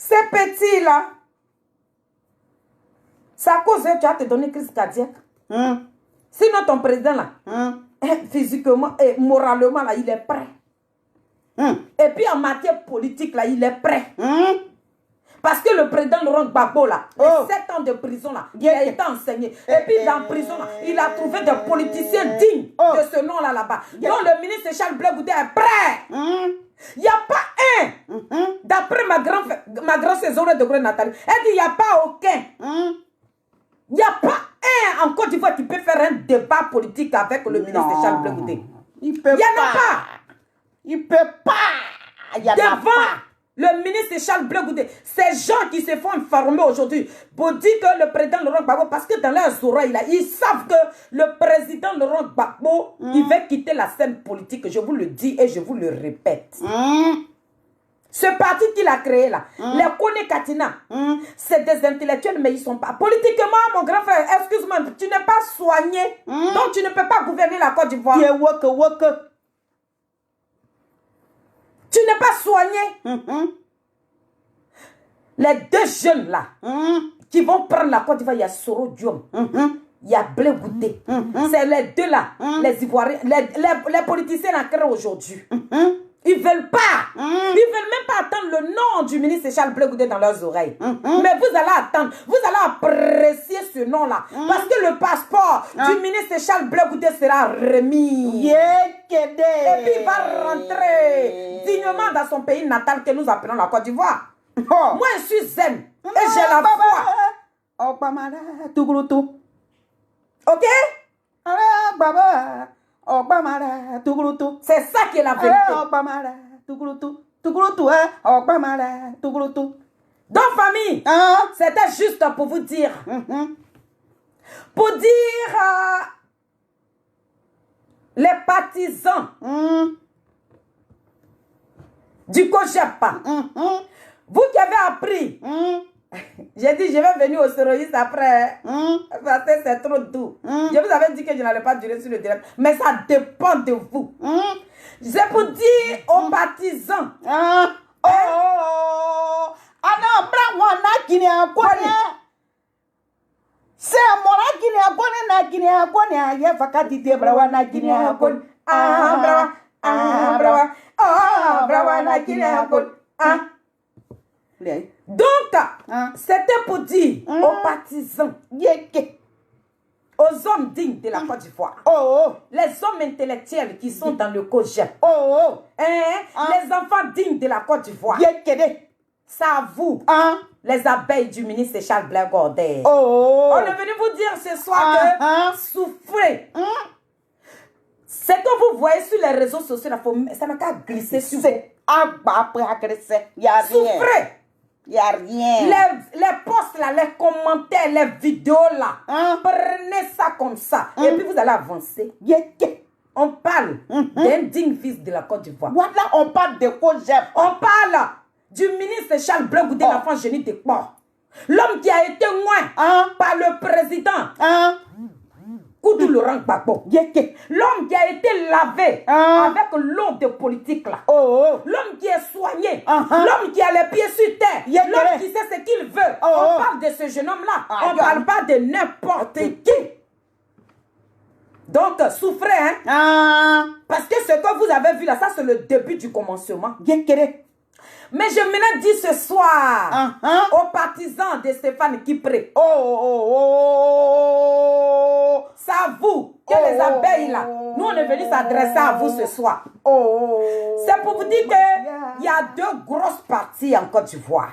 A: Ces petits là, c'est à cause de tu as te donné crise cardiaque. Sinon ton président là, physiquement et moralement là, il est prêt. Et puis en matière politique là, il est prêt. Parce que le président Laurent Gbagbo là, 7 ans de prison là, il a été enseigné. Et puis dans la prison là, il a trouvé des politiciens dignes de ce nom là là-bas. Donc le ministre Charles Blé Goudé est prêt. Il n'y a pas un, d'après ma grande saison de Grande Nathalie, elle dit il n'y a pas aucun. Il n'y a pas un en Côte d'Ivoire qui peut faire un débat politique avec le ministre Charles Blé Goudé. Il n'y en a pas.
C: Il peut pas. Il y en a
A: devant
C: pas.
A: Le ministre Charles Blé Goudé, ces gens qui se font informer aujourd'hui pour dire que le président Laurent Gbagbo, parce que dans leurs oreilles, là, ils savent que le président Laurent Gbagbo, il va quitter la scène politique, je vous le dis et je vous le répète. Ce parti qu'il a créé là, les Kone Katina, c'est des intellectuels, mais ils ne sont pas. Politiquement, mon grand frère, excuse-moi, tu n'es pas soigné, donc tu ne peux pas gouverner la Côte d'Ivoire. Tu n'es pas soigné. Les deux jeunes là, qui vont prendre la Côte d'Ivoire, il y a Soro Diom, il y a Blé Goudé. C'est les deux là, les Ivoiriens, les politiciens là créent aujourd'hui. Ils ne veulent pas. Ils ne veulent même pas attendre le nom du ministre Charles Blé Goudé dans leurs oreilles. Mais vous allez attendre. Vous allez apprécier ce nom-là. Parce que le passeport du ministre Charles Blé Goudé sera remis. Et puis il va rentrer dignement dans son pays natal que nous appelons la Côte d'Ivoire. Moi, je suis zen. Et j'ai la foi. Ok? C'est ça qui est la vérité. Donc, famille, c'était juste pour vous dire. Pour dire les partisans du COJEP. Vous qui avez appris. J'ai dit, je vais venir au séroïste après. Parce que c'est trop doux. Je vous avais dit que je n'allais pas durer sur le direct. Mais ça dépend de vous. C'est pour dire aux partisans.
C: C'est moi qui n'ai pas
A: donc, c'était pour dire aux partisans, aux hommes dignes de la Côte d'Ivoire, les hommes intellectuels qui sont dans le COJEP, les enfants dignes de la Côte d'Ivoire, c'est à vous, les abeilles du ministre Charles Blé Goudé. On est venu vous dire ce soir que souffrez. Ce que vous voyez sur les réseaux sociaux, ça n'a qu'à glisser sur vous. Souffrez.
C: Il n'y a rien.
A: Les posts là, les commentaires, les vidéos là, prenez ça comme ça. Et puis vous allez avancer. On parle d'un digne fils de la Côte d'Ivoire.
C: Voilà, on parle de COJEP.
A: On parle du ministre Charles Blé Goudé, l'enfant génie de Port. L'homme qui a été loin par le président. Koudou Laurent Gbagbo. L'homme qui a été lavé avec l'eau de politique là. L'homme qui est soigné. L'homme qui a les pieds sur terre. L'homme qui sait ce qu'il veut. On parle de ce jeune homme là. On ne parle pas de n'importe qui. Donc, souffrez. Parce que ce que vous avez vu là, ça c'est le début du commencement. Mais je me dis ce soir aux partisans de Stéphane Kipré. C'est à vous que les abeilles là, nous on est venus s'adresser à vous ce soir. C'est pour vous dire qu'il y a deux grosses parties en Côte d'Ivoire.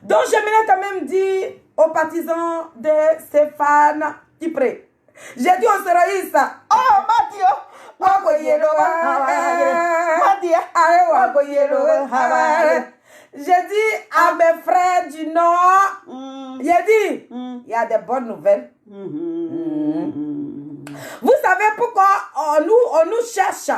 A: Donc j'aimerais quand même dire aux partisans de Stéphane Kipré. J'ai dit aux séroïstes, j'ai dit à mes frères du Nord, j'ai dit, il y a des bonnes nouvelles. Vous savez pourquoi on nous cherche,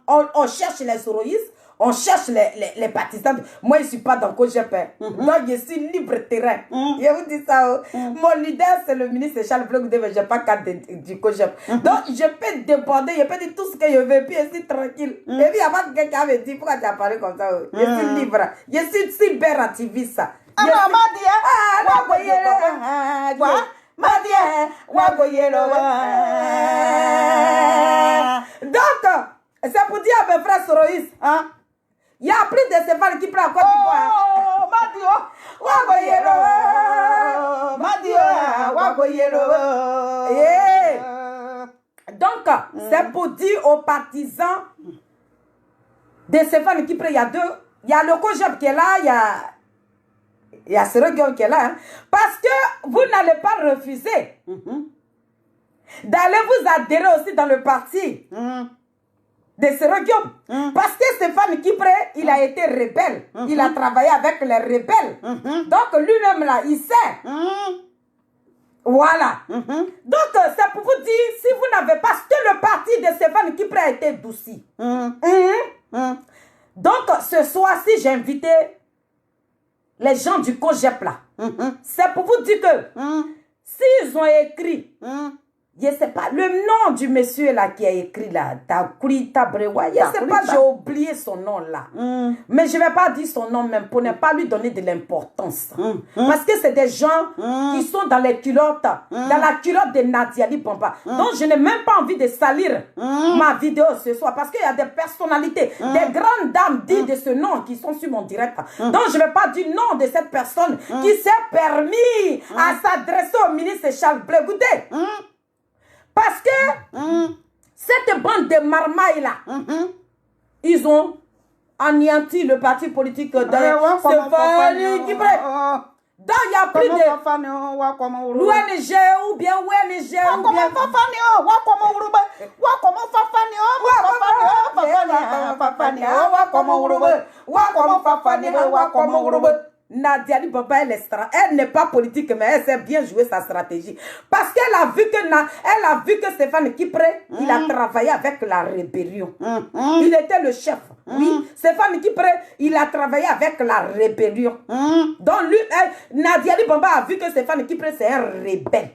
A: on cherche les séroïstes, on cherche les partisans. Moi, je ne suis pas dans le COJEP. Donc, je suis libre terrain. Je vous dis ça. Mon leader, c'est le ministre Charles Blé Goudé, mais je n'ai pas cadre du COJEP. Donc, je peux déborder, je peux dire tout ce que je veux, puis je suis tranquille. Et puis, il n'y a pas quelqu'un qui me dit pourquoi tu as parlé comme ça. Je suis libre. Je suis cyber-activiste. Donc, c'est pour dire à mes frères séroïstes, il y a plus de Stéphane qui prend en Côte d'Ivoire. Donc, c'est pour dire aux partisans de Stéphane qui prend, il y a le COJEP qui est là, il y a Seroguion qui est là. Parce que vous n'allez pas refuser d'aller vous adhérer aussi dans le parti de Seroguion. Parce que Stéphane Kipré, il a été rebelle. Il a travaillé avec les rebelles. Donc lui-même là, il sait. Voilà. Donc c'est pour vous dire, si vous n'avez pas, que le parti de Stéphane Kipré a été douci.
B: Donc, ce soir-ci, j'ai invité les gens du COGEP là. C'est pour vous dire que s'ils ont écrit, je ne sais pas, le nom du monsieur là qui a écrit là, Takuri Tabrewa, je ne sais pas, j'ai oublié son nom là. Mais je ne vais pas dire son nom même pour ne pas lui donner de l'importance. Parce que c'est des gens qui sont dans les culottes, dans la culotte de Nadiali Bamba. Donc je n'ai même pas envie de salir ma vidéo ce soir parce qu'il y a des personnalités, des grandes dames dignes de ce nom qui sont sur mon direct. Donc je ne vais pas dire le nom de cette personne qui s'est permis à s'adresser au ministre Charles Blé. Écoutez, parce que cette bande de marmailles là, ils ont anéanti le parti politique de Stéphane Guibré. Donc il n'y a plus de l'ONG ou bien ONG ou bien... Nadia Bamba, elle n'est pas politique, mais elle sait bien jouer sa stratégie. Parce qu'elle a vu que Stéphane Kipré, il a travaillé avec la rébellion. Il était le chef. Oui, Stéphane Kipré, il a travaillé avec la rébellion. Donc lui, Nadia Bamba a vu que Stéphane Kipré, c'est un rebelle.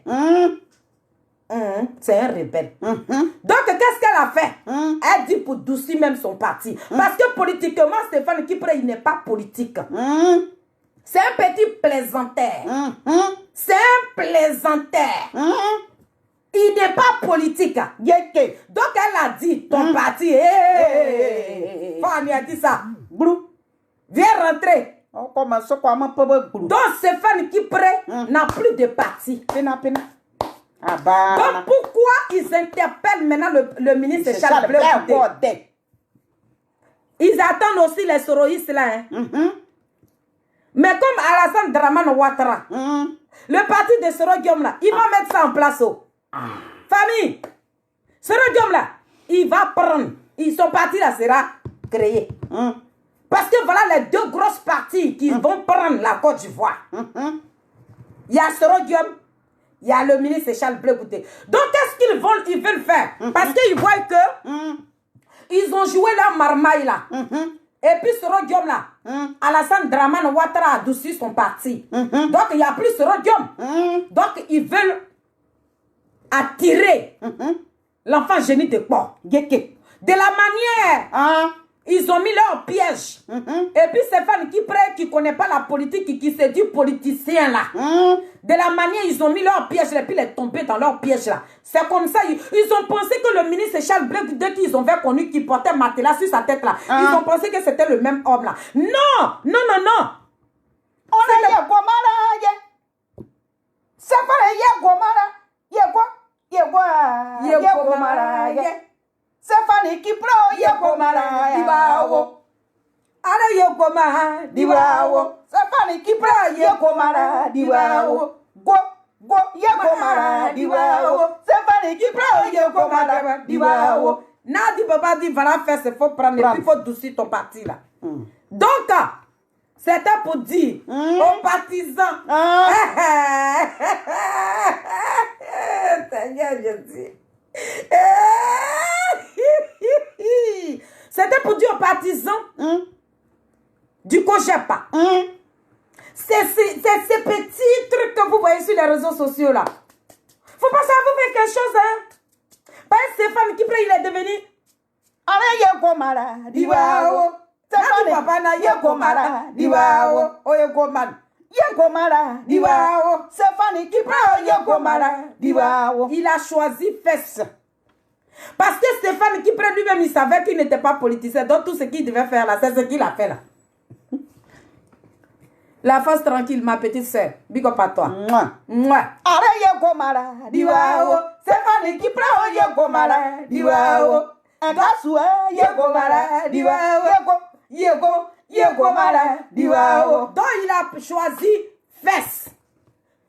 B: C'est un rebelle. Donc, qu'est-ce qu'elle a fait? Elle dit pour doucir même son parti. Parce que politiquement, Stéphane Kipré, il n'est pas politique. C'est un petit plaisanteur. C'est un plaisanteur. Il n'est pas politique. Donc, elle a dit, ton parti, Fanny a dit ça. Viens rentrer. Donc, Stéphane Kipré n'a plus de parti. Donc, pourquoi ils interpellent maintenant le ministre Charles Blé? Ils attendent aussi les soroïstes là. Mais comme Alassane Dramane Ouattara, le parti de Soro Guillaume là, il va mettre ça en place. Famille, Soro Guillaume là, il va prendre, son parti là sera créé. Parce que voilà les deux grosses parties qui vont prendre la Côte d'Ivoire. Il y a Soro Guillaume, il y a le ministre Charles Blé Goudé. Donc qu'est-ce qu'ils veulent faire? Parce qu'ils voient que ils ont joué leur marmaille là. Et puis Soro Guillaume là, Alassane Dramane Ouattara a adouci son parti. Donc il n'y a plus Soro Guillaume. Donc ils veulent attirer l'enfant génie de Port. De la manière, ils ont mis leur piège. Et puis Stéphane Kipré qui ne connaît pas la politique, qui se dit politicien là. De la manière, ils ont mis leur piège et puis il est tombé dans leur piège là. C'est comme ça, ils ont pensé que le ministre Charles Blé, dès qu'ils ont connu qu'il portait matelas sur sa tête là, ils ont pensé que c'était le même homme là. Non, non, non, non.
C: On a dit Gomara, c'est pas Gomara, Stéphane Kipré, Gomara, Dibawo.
B: Allez, Yogoma, Dibawo.
C: Stéphane Kipré, Gomara, Dibawo. Go, Gomara, Dibawo. Stéphane Kipré, Gomara, Dibawo.
B: Nadi Baba dit, voilà, faire, c'est faut prendre, et puis il faut doucir ton parti là. Donc, c'était pour dire aux partisans. Seigneur, je dis. C'était pour dire aux partisans du COGEP. C'est ces petits trucs que vous voyez sur les réseaux sociaux là. Faut pas ça vous faire quelque chose, hein. Pas Stéphane Kipré, il est devenu.
C: Allez, Gomara, Dibawo.
B: Stéphane papa na Gomara, Dibawo. Oye Goman.
C: Gomara, Dibawo. Stéphane Kipré, Gomara, Dibawo.
B: Il a choisi FES. Parce que Stéphane Kipré lui-même, il savait qu'il n'était pas politicien. Donc tout ce qu'il devait faire là, c'est ce qu'il a fait là. La force tranquille, ma petite soeur. Big up à toi. Moi.
C: Allez, Gomara, Dibawo. Stéphane Kipré, Gomara, Dibawo. Agasua, Gomara, Dibawo. Gomara, Dibawo.
B: Donc il a choisi FES.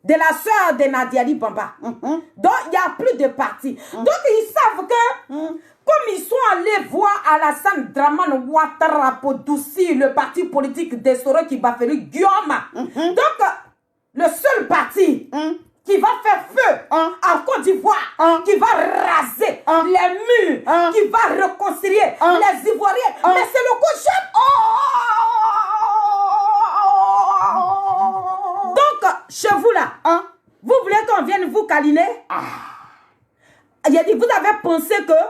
B: De la soeur de Nadiali Bamba. Donc, il n'y a plus de parti. Donc, ils savent que, comme ils sont allés voir Alassane Dramane Ouattara pour doucir le parti politique des Soro qui va faire Guillaume. Donc, le seul parti qui va faire feu en Côte d'Ivoire, qui va raser les murs, qui va réconcilier les Ivoiriens, mais c'est le COGEP.
A: câliner. J'ai dit, vous avez pensé que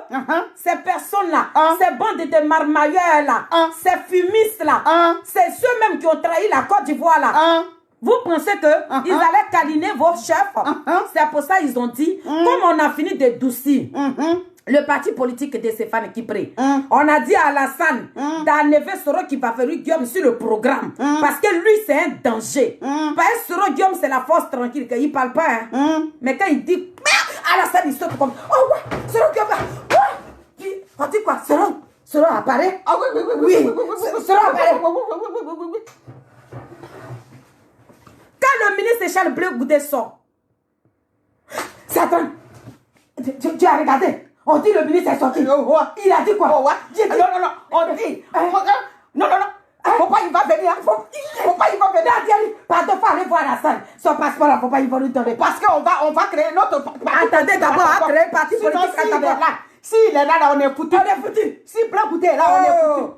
A: ces personnes-là, ces bandes de marmailleurs-là, ces fumistes-là, c'est ceux-mêmes qui ont trahi la Côte d'Ivoire-là. Vous pensez que ils allaient câliner vos chefs? C'est pour ça qu'ils ont dit, comme on a fini de doucir le parti politique de Stéphane Kipré, on a dit à Alassane d'enlever Soro qui va faire Guillaume sur le programme. Parce que lui, c'est un danger. Parce que Soro Guillaume, c'est la force tranquille, il ne parle pas. Mais quand il dit, Alassane, il saute comme, oh ouais, Soro Guillaume, ouais. On dit quoi? Soro apparaît? Ah oui. Soro apparaît. Quand le ministre Charles Bleu Goudé sort, Satan, tu as regardé? On dit le ministre est sorti. Il a dit quoi?
C: Non, on dit. Non. Faut pas, il va venir. Faut pas, il va venir.
A: Pardon, faut aller voir la salle. Son passeport là, faut pas, il va nous donner.
C: Parce qu'on va créer notre.
A: Attendez d'abord, à créer parti politique.
C: S'il est là, on est foutu. Si Bleu Goudé est là, on est foutu.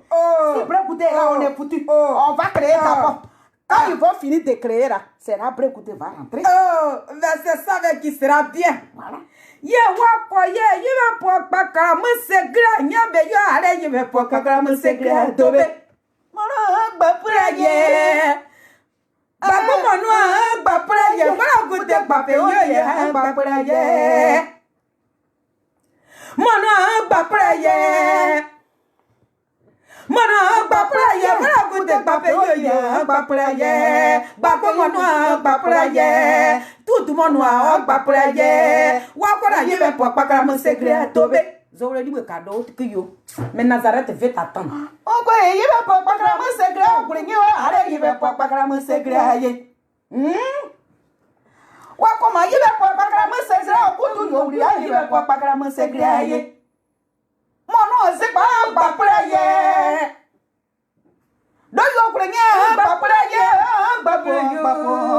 C: Si Bleu Goudé est là, on est foutu. On va créer d'abord. Quand ils vont finir de créer là, c'est là Bleu Goudé va rentrer.
A: Mais c'est ça avec qui sera bien. Voilà. Ye wako ye yiwe po pakara musegra nyabe yo ale yiwe po pakara musegra dobe mono gbapura ye babu mono gbapura ye mono gute gbape yo ye gbapura ye mono gbapura ye mono gbapura ye mono gute gbape yo ye gbapura ye babu mono gbapura ye tout le monde a gbapura ye wakora yebe po pakara mo secret tobe zoro di cadeau que yo mais Nazareth fait attendre
C: on ko yebe po pakara mo secret ko nyo are yebe po pakara mo secret ye wakoma yebe po pakara mo secret ko tu yo ri yebe po pakara mo secret ye mono se pa gbapura ye do yo ko nyo gbapura ye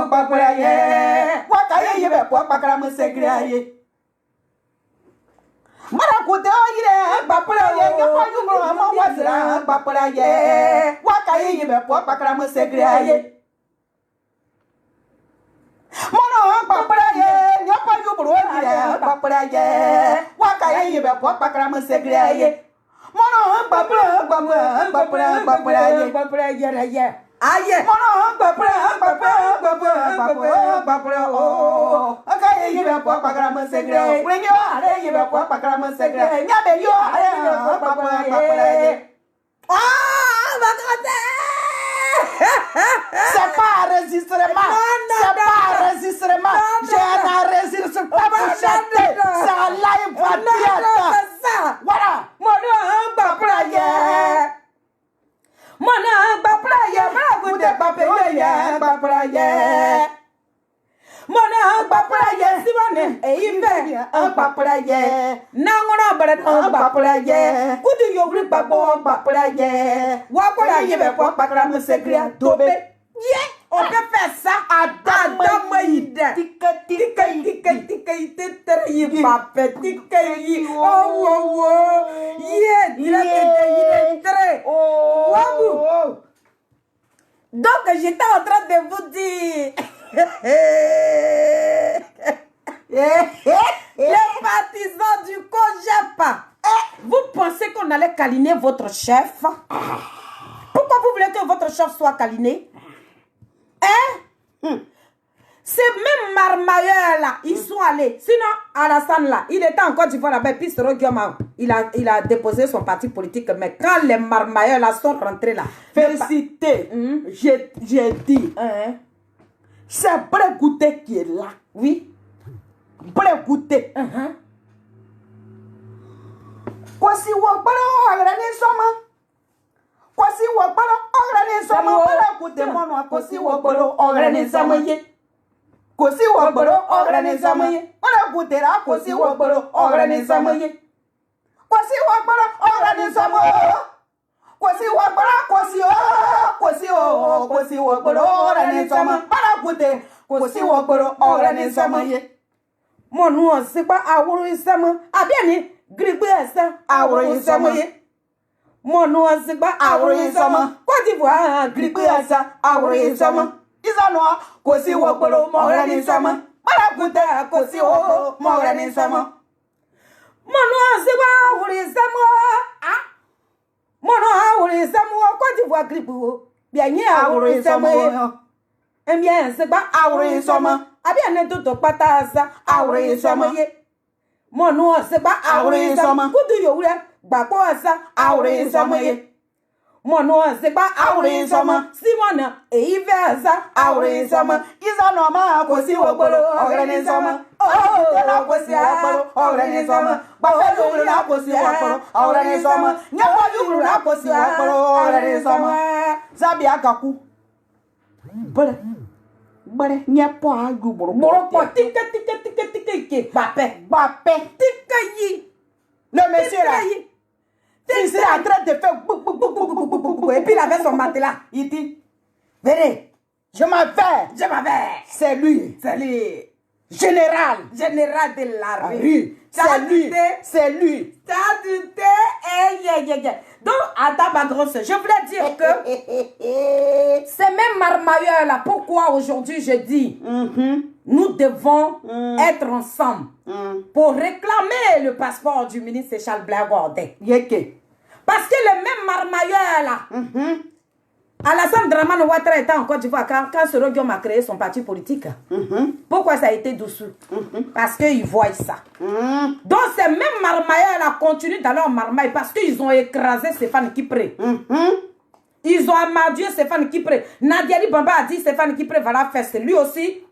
C: gbapura ye wakaye yebe po pakara mo secret ye mara kote oyire gbapura ye nyopo yumro mo wazira gbapura ye wakaye yebe po pakara mo secret ye mono gbapura ye nyopo yumro oyire gbapura ye wakaye yebe po pakara mo secret ye mono gbapura ye
A: aye
C: mono gbapura oh akaye yebe po pakara mo secret wenyo are yebe po pakara mo secret nyabe yo are gbapura ye c'est pas enregistrement c'est pas enregistrement j'ai un enregistrement pour chanter c'est un live direct voilà
A: mono gbapura ye mono gbapura ye mono gute gbape yo ye gbapura ye mono gbapura ye simone eyibe gbapura ye nangona bare gbapura ye kudu yogri gbagbo gbapura ye wakora yebe po pakara mo secret dobe ye on peut faire ça à Adam Moïde tika tere yi pape tika yi oh ye dire tere wabu. Donc j'étais en train de vous dire les partisans du COJEP, vous pensez qu'on allait câliner votre chef? Pourquoi vous voulez que votre chef soit câliné? Ces mêmes marmailleurs là, ils sont allés. Sinon, Alassane là, il était en Côte d'Ivoire là-bas, puis il a déposé son parti politique. Mais quand les marmailleurs là sont rentrés là,
C: félicité, j'ai dit, c'est Bleu Goudé qui est là.
A: Oui.
C: Bleu Goudé. Kwasi wakbalo agrani soma. Kwasi wakbalo agrani soma. Bleu Goudé mono kwasi wakbalo agrani soma ye. Kwasi wakbalo agrani soma ye. Bleu Goudé ra kwasi wakbalo agrani soma ye. Kwasi wakbalo agrani soma. Kwasi wakbalo agrani soma. Bleu Goudé kwasi wakbalo agrani soma ye.
A: Mono c'est pas awuru isama. Abiani grigbe esa awuru isama ye. Mono c'est pas awuru isama. Côte d'Ivoire grigbe esa awuru isama.
C: Isano kwasi wakbalo agrani soma. Barakuta kosi o morani sama.
B: Mono asiwa wuri samo. Ah. Mono awuri samo Côte d'Ivoire gripo. Bien ye awuri samo. Bien se ba awuri samo. Abi ane toto patasa awuri samo ye. Mono se ba awuri samo. Kudu yo wure ba ko asa awuri samo ye. Mono se ba awuri samo. Simona e ivesa awuri samo.
C: Isa no ma kosi ogboro orani sama. La kosi ogboro orani sama. Baba yuru la kosi ogboro orani sama. Nyaba yuru la kosi ogboro orani sama. Zabi akaku. Bare nyepo agu boro.
B: Boro ko tika bape tika yi.
C: Le monsieur là.
B: Il s'est en train de faire bou. Et puis il avait son matelas.
C: Il dit,
B: venez,
C: je m'avais.
B: c'est lui.
C: Général
B: De l'armée.
C: C'est lui.
B: T'as douté. Donc, attends ma grosse, je voulais dire que ces mêmes marmailleurs là, pourquoi aujourd'hui je dis nous devons être ensemble pour réclamer le passeport du ministre Charles Blair Gordé. Parce que le même marmailleur là, Alassane Dramane Ouattara était en Côte d'Ivoire quand Soro Diom a créé son parti politique. Pourquoi ça a été dessous? Parce qu'ils voient ça. Donc ces mêmes marmailleurs là continuent dans leur marmaille parce qu'ils ont écrasé Stéphane Kipré. Ils ont amadoué Stéphane Kipré. Nadiali Bamba a dit Stéphane Kipré va la faire. Lui aussi,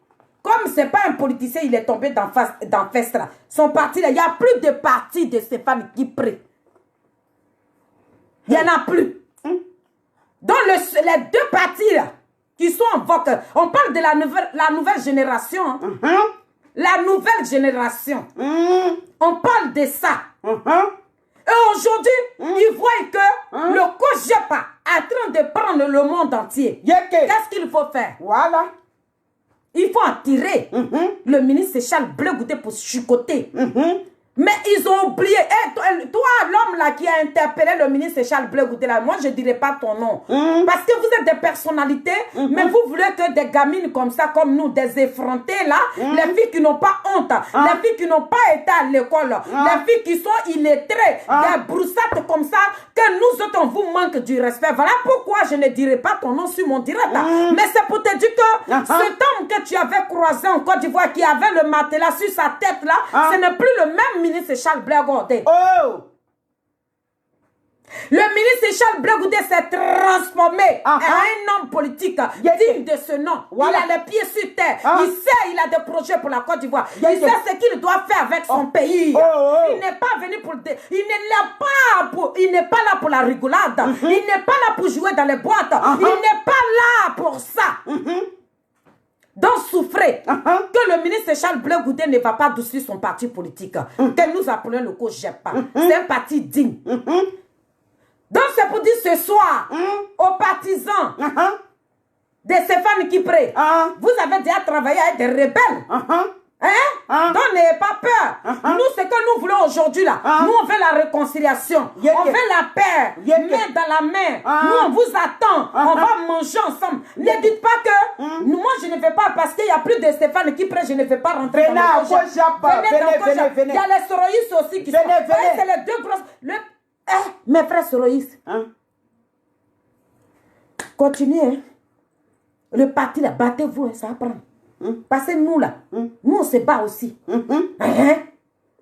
B: comme c'est pas un politicien, il est tombé dans Festra. Son parti là, il n'y a plus de parti de Stéphane Kipré. Il n'y en a plus. Donc les deux partis là, qui sont en vogue, on parle de la nouvelle génération. La nouvelle génération. On parle de ça. Et aujourd'hui, ils voient que le COJEPA est en train de prendre le monde entier. Qu'est-ce qu'il faut faire?
C: Voilà.
B: Il faut en tirer. Le ministre Charles Bleu Goudé pour chicoter. Mais ils ont oublié. Toi, l'homme là qui a interpellé le ministre Charles Bleu Goudé là, moi je ne dirai pas ton nom. Parce que vous êtes des personnalités, mais vous voulez que des gamines comme ça, comme nous, des effrontés là, les filles qui n'ont pas honte, les filles qui n'ont pas été à l'école, les filles qui sont illettrées, des broussades comme ça, que nous autres on vous manque du respect. Voilà pourquoi je ne dirai pas ton nom sur mon direct. Mais c'est pour te dire que cet homme que tu avais croisé en Côte d'Ivoire, qui avait le matelas sur sa tête là, ce n'est plus le même ministre Charles Blair Gordé. Le ministre Charles Bleu Goudé s'est transformé en un homme politique digne de ce nom. Il a les pieds sur terre. Il sait, il a des projets pour la Côte d'Ivoire. Il sait ce qu'il doit faire avec son pays. Il n'est pas venu pour... Il n'est pas là pour la rigolade. Il n'est pas là pour jouer dans les boîtes. Il n'est pas là pour ça. Donc souffrez que le ministre Charles Bleu Goudé ne va pas adoucir son parti politique que nous appelons le COJEPA. C'est un parti digne. Donc c'est pour dire ce soir aux partisans de Stéphane Kipré, vous avez déjà travaillé avec des rebelles. Donc n'ayez pas peur. Nous, ce que nous voulons aujourd'hui là, nous on veut la réconciliation, on veut la paix, main dans la main. Nous on vous attend, on va manger ensemble. Ne dites pas que moi je ne vais pas parce qu'il n'y a plus de Stéphane Kipré, je ne vais pas rentrer dans le projet. Venez. Il y a les soroïstes aussi qui sont. C'est les deux grosses. Mes frères soroïstes. Continuez. Le parti là, battez-vous, ça va prendre. Parce que nous là, nous on se bat aussi.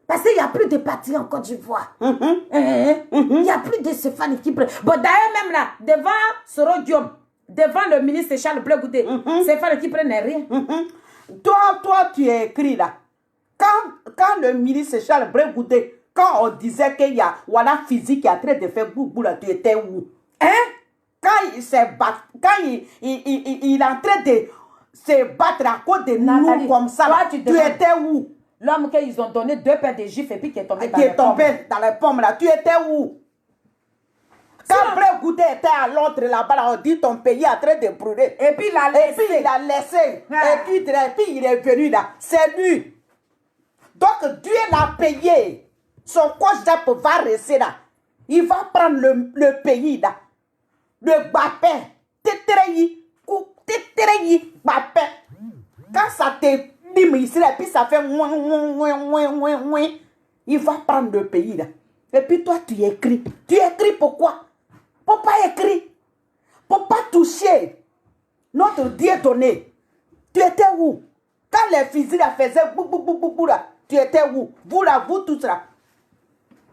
B: Parce qu'il n'y a plus de partis en Côte d'Ivoire. Il n'y a plus de Stéphane Kipré. Bon, d'ailleurs même là, devant Soro Diom, devant le ministre Charles Bleu Goudé, Stéphane Kipré n'est rien.
C: Toi, tu es écrit là. Quand le ministre Charles Bleu Goudé, quand on disait qu'il y a voilà physique qui est en train de faire boubou là, tu étais où? Quand il s'est battu, quand il est en train de se battre à cause de nous comme ça, toi, tu étais où?
B: L'homme qu'ils ont donné 2 paires de gifles et puis qui est tombé
C: dans les pommes là, tu étais où? Quand Bleu Goudé était à Londres là-bas, là, on dit ton pays est en train de brûler.
B: Et puis il a
C: laissé. Et puis il est venu là. C'est lui. Donc Dieu l'a payé. Son COJEP va rester là. Il va prendre le pays là. Le Bapé. Tétréi. Bapé. Quand ça te bim ici là, et puis ça fait ouin. Il va prendre le pays là. Et puis toi, tu écris. Tu écris pourquoi? Pour pas écrire. Pour pas toucher notre Dieu donné. Tu étais où? Quand les fusils là faisaient bou là, tu étais où? Vous là, vous tous là.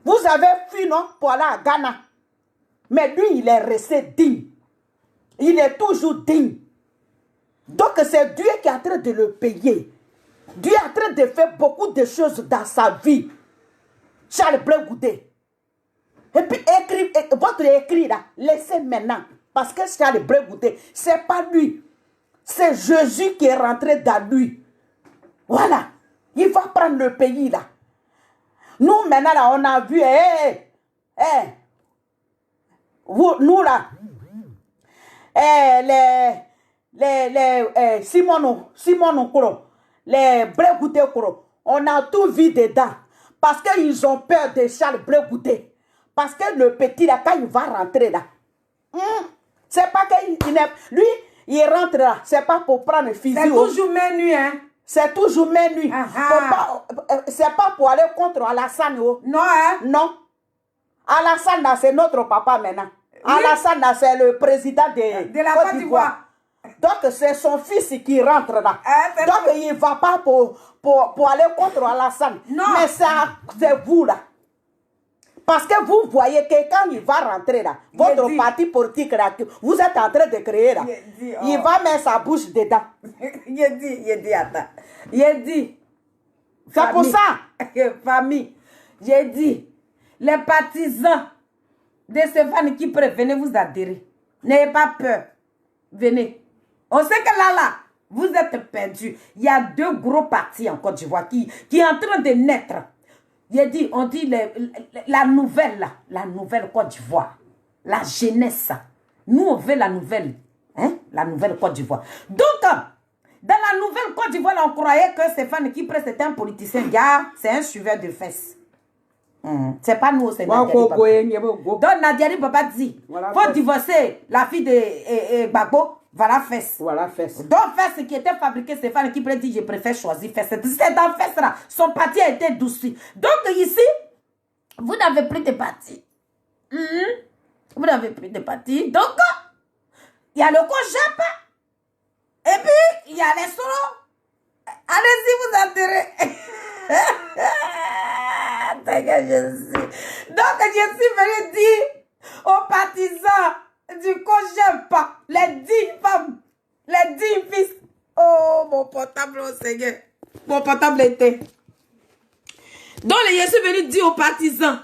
C: Vous avez fui, non, pour aller à Ghana. Mais lui, il est resté digne. Il est toujours digne. Donc c'est Dieu qui est en train de le payer. Dieu est en train de faire beaucoup de choses dans sa vie. Charles Blé Goudé. Et puis votre écrit là, laissez maintenant. Parce que Charles Blé Goudé, ce n'est pas lui. C'est Jésus qui est rentré dans lui. Voilà. Il va prendre le pays là. Nous maintenant là, on a vu, nous là, Simon Okoro, les Blé Goudé Okoro, on a tout vu dedans. Parce qu'ils ont peur de Charles Blé Goudé. Parce que le petit là, quand il va rentrer là, c'est pas que lui, il rentre là, c'est pas pour prendre le fusil.
B: C'est toujours minuit, hein?
C: C'est toujours minuit. C'est pas pour aller contre Alassane. Oh.
B: Non, hein?
C: Non. Alassane, c'est notre papa maintenant. Oui. Alassane, c'est le président de
B: la Côte d'Ivoire.
C: Donc, c'est son fils qui rentre là. Donc, il ne va pas pour aller contre Alassane.
B: Non.
C: Mais c'est vous là. Parce que vous voyez que quand il va rentrer là, votre parti politique là, que vous êtes en train de créer là, il va mettre sa bouche dedans.
B: Il dit.
C: C'est pour ça.
B: Famille, j'ai dit, les partisans de Stéphane qui venez vous adhérer. N'ayez pas peur. Venez. On sait que là, vous êtes perdus. Il y a 2 gros partis en Côte d'Ivoire qui est en train de naître. On dit la nouvelle Côte d'Ivoire, la jeunesse. Nous, on veut la nouvelle Côte d'Ivoire. Donc, dans la nouvelle Côte d'Ivoire, on croyait que Stéphane Kipré, c'était un politicien. C'est un suiveur de fesses. C'est pas nous, c'est Nadia. Donc, Nadia Baba dit, faut divorcer la fille de Gbagbo. Voilà fesse.
C: Voilà fesse.
B: Donc fesse qui était fabriqué, Stéphane qui dit je préfère choisir fesse. C'est dans fesse là. Son parti a été douci. Donc ici, vous n'avez plus de parti. Vous n'avez plus de parti. Donc, il y a le Kojap. Et puis, il y a les solos. Allez-y, vous adhérez. Donc, je suis venu dire aux partisans du Kojap, les 10 femmes, les 10 fils. Oh, mon portable, oh Seigneur. Mon portable était. Donc, je suis venu dire aux partisans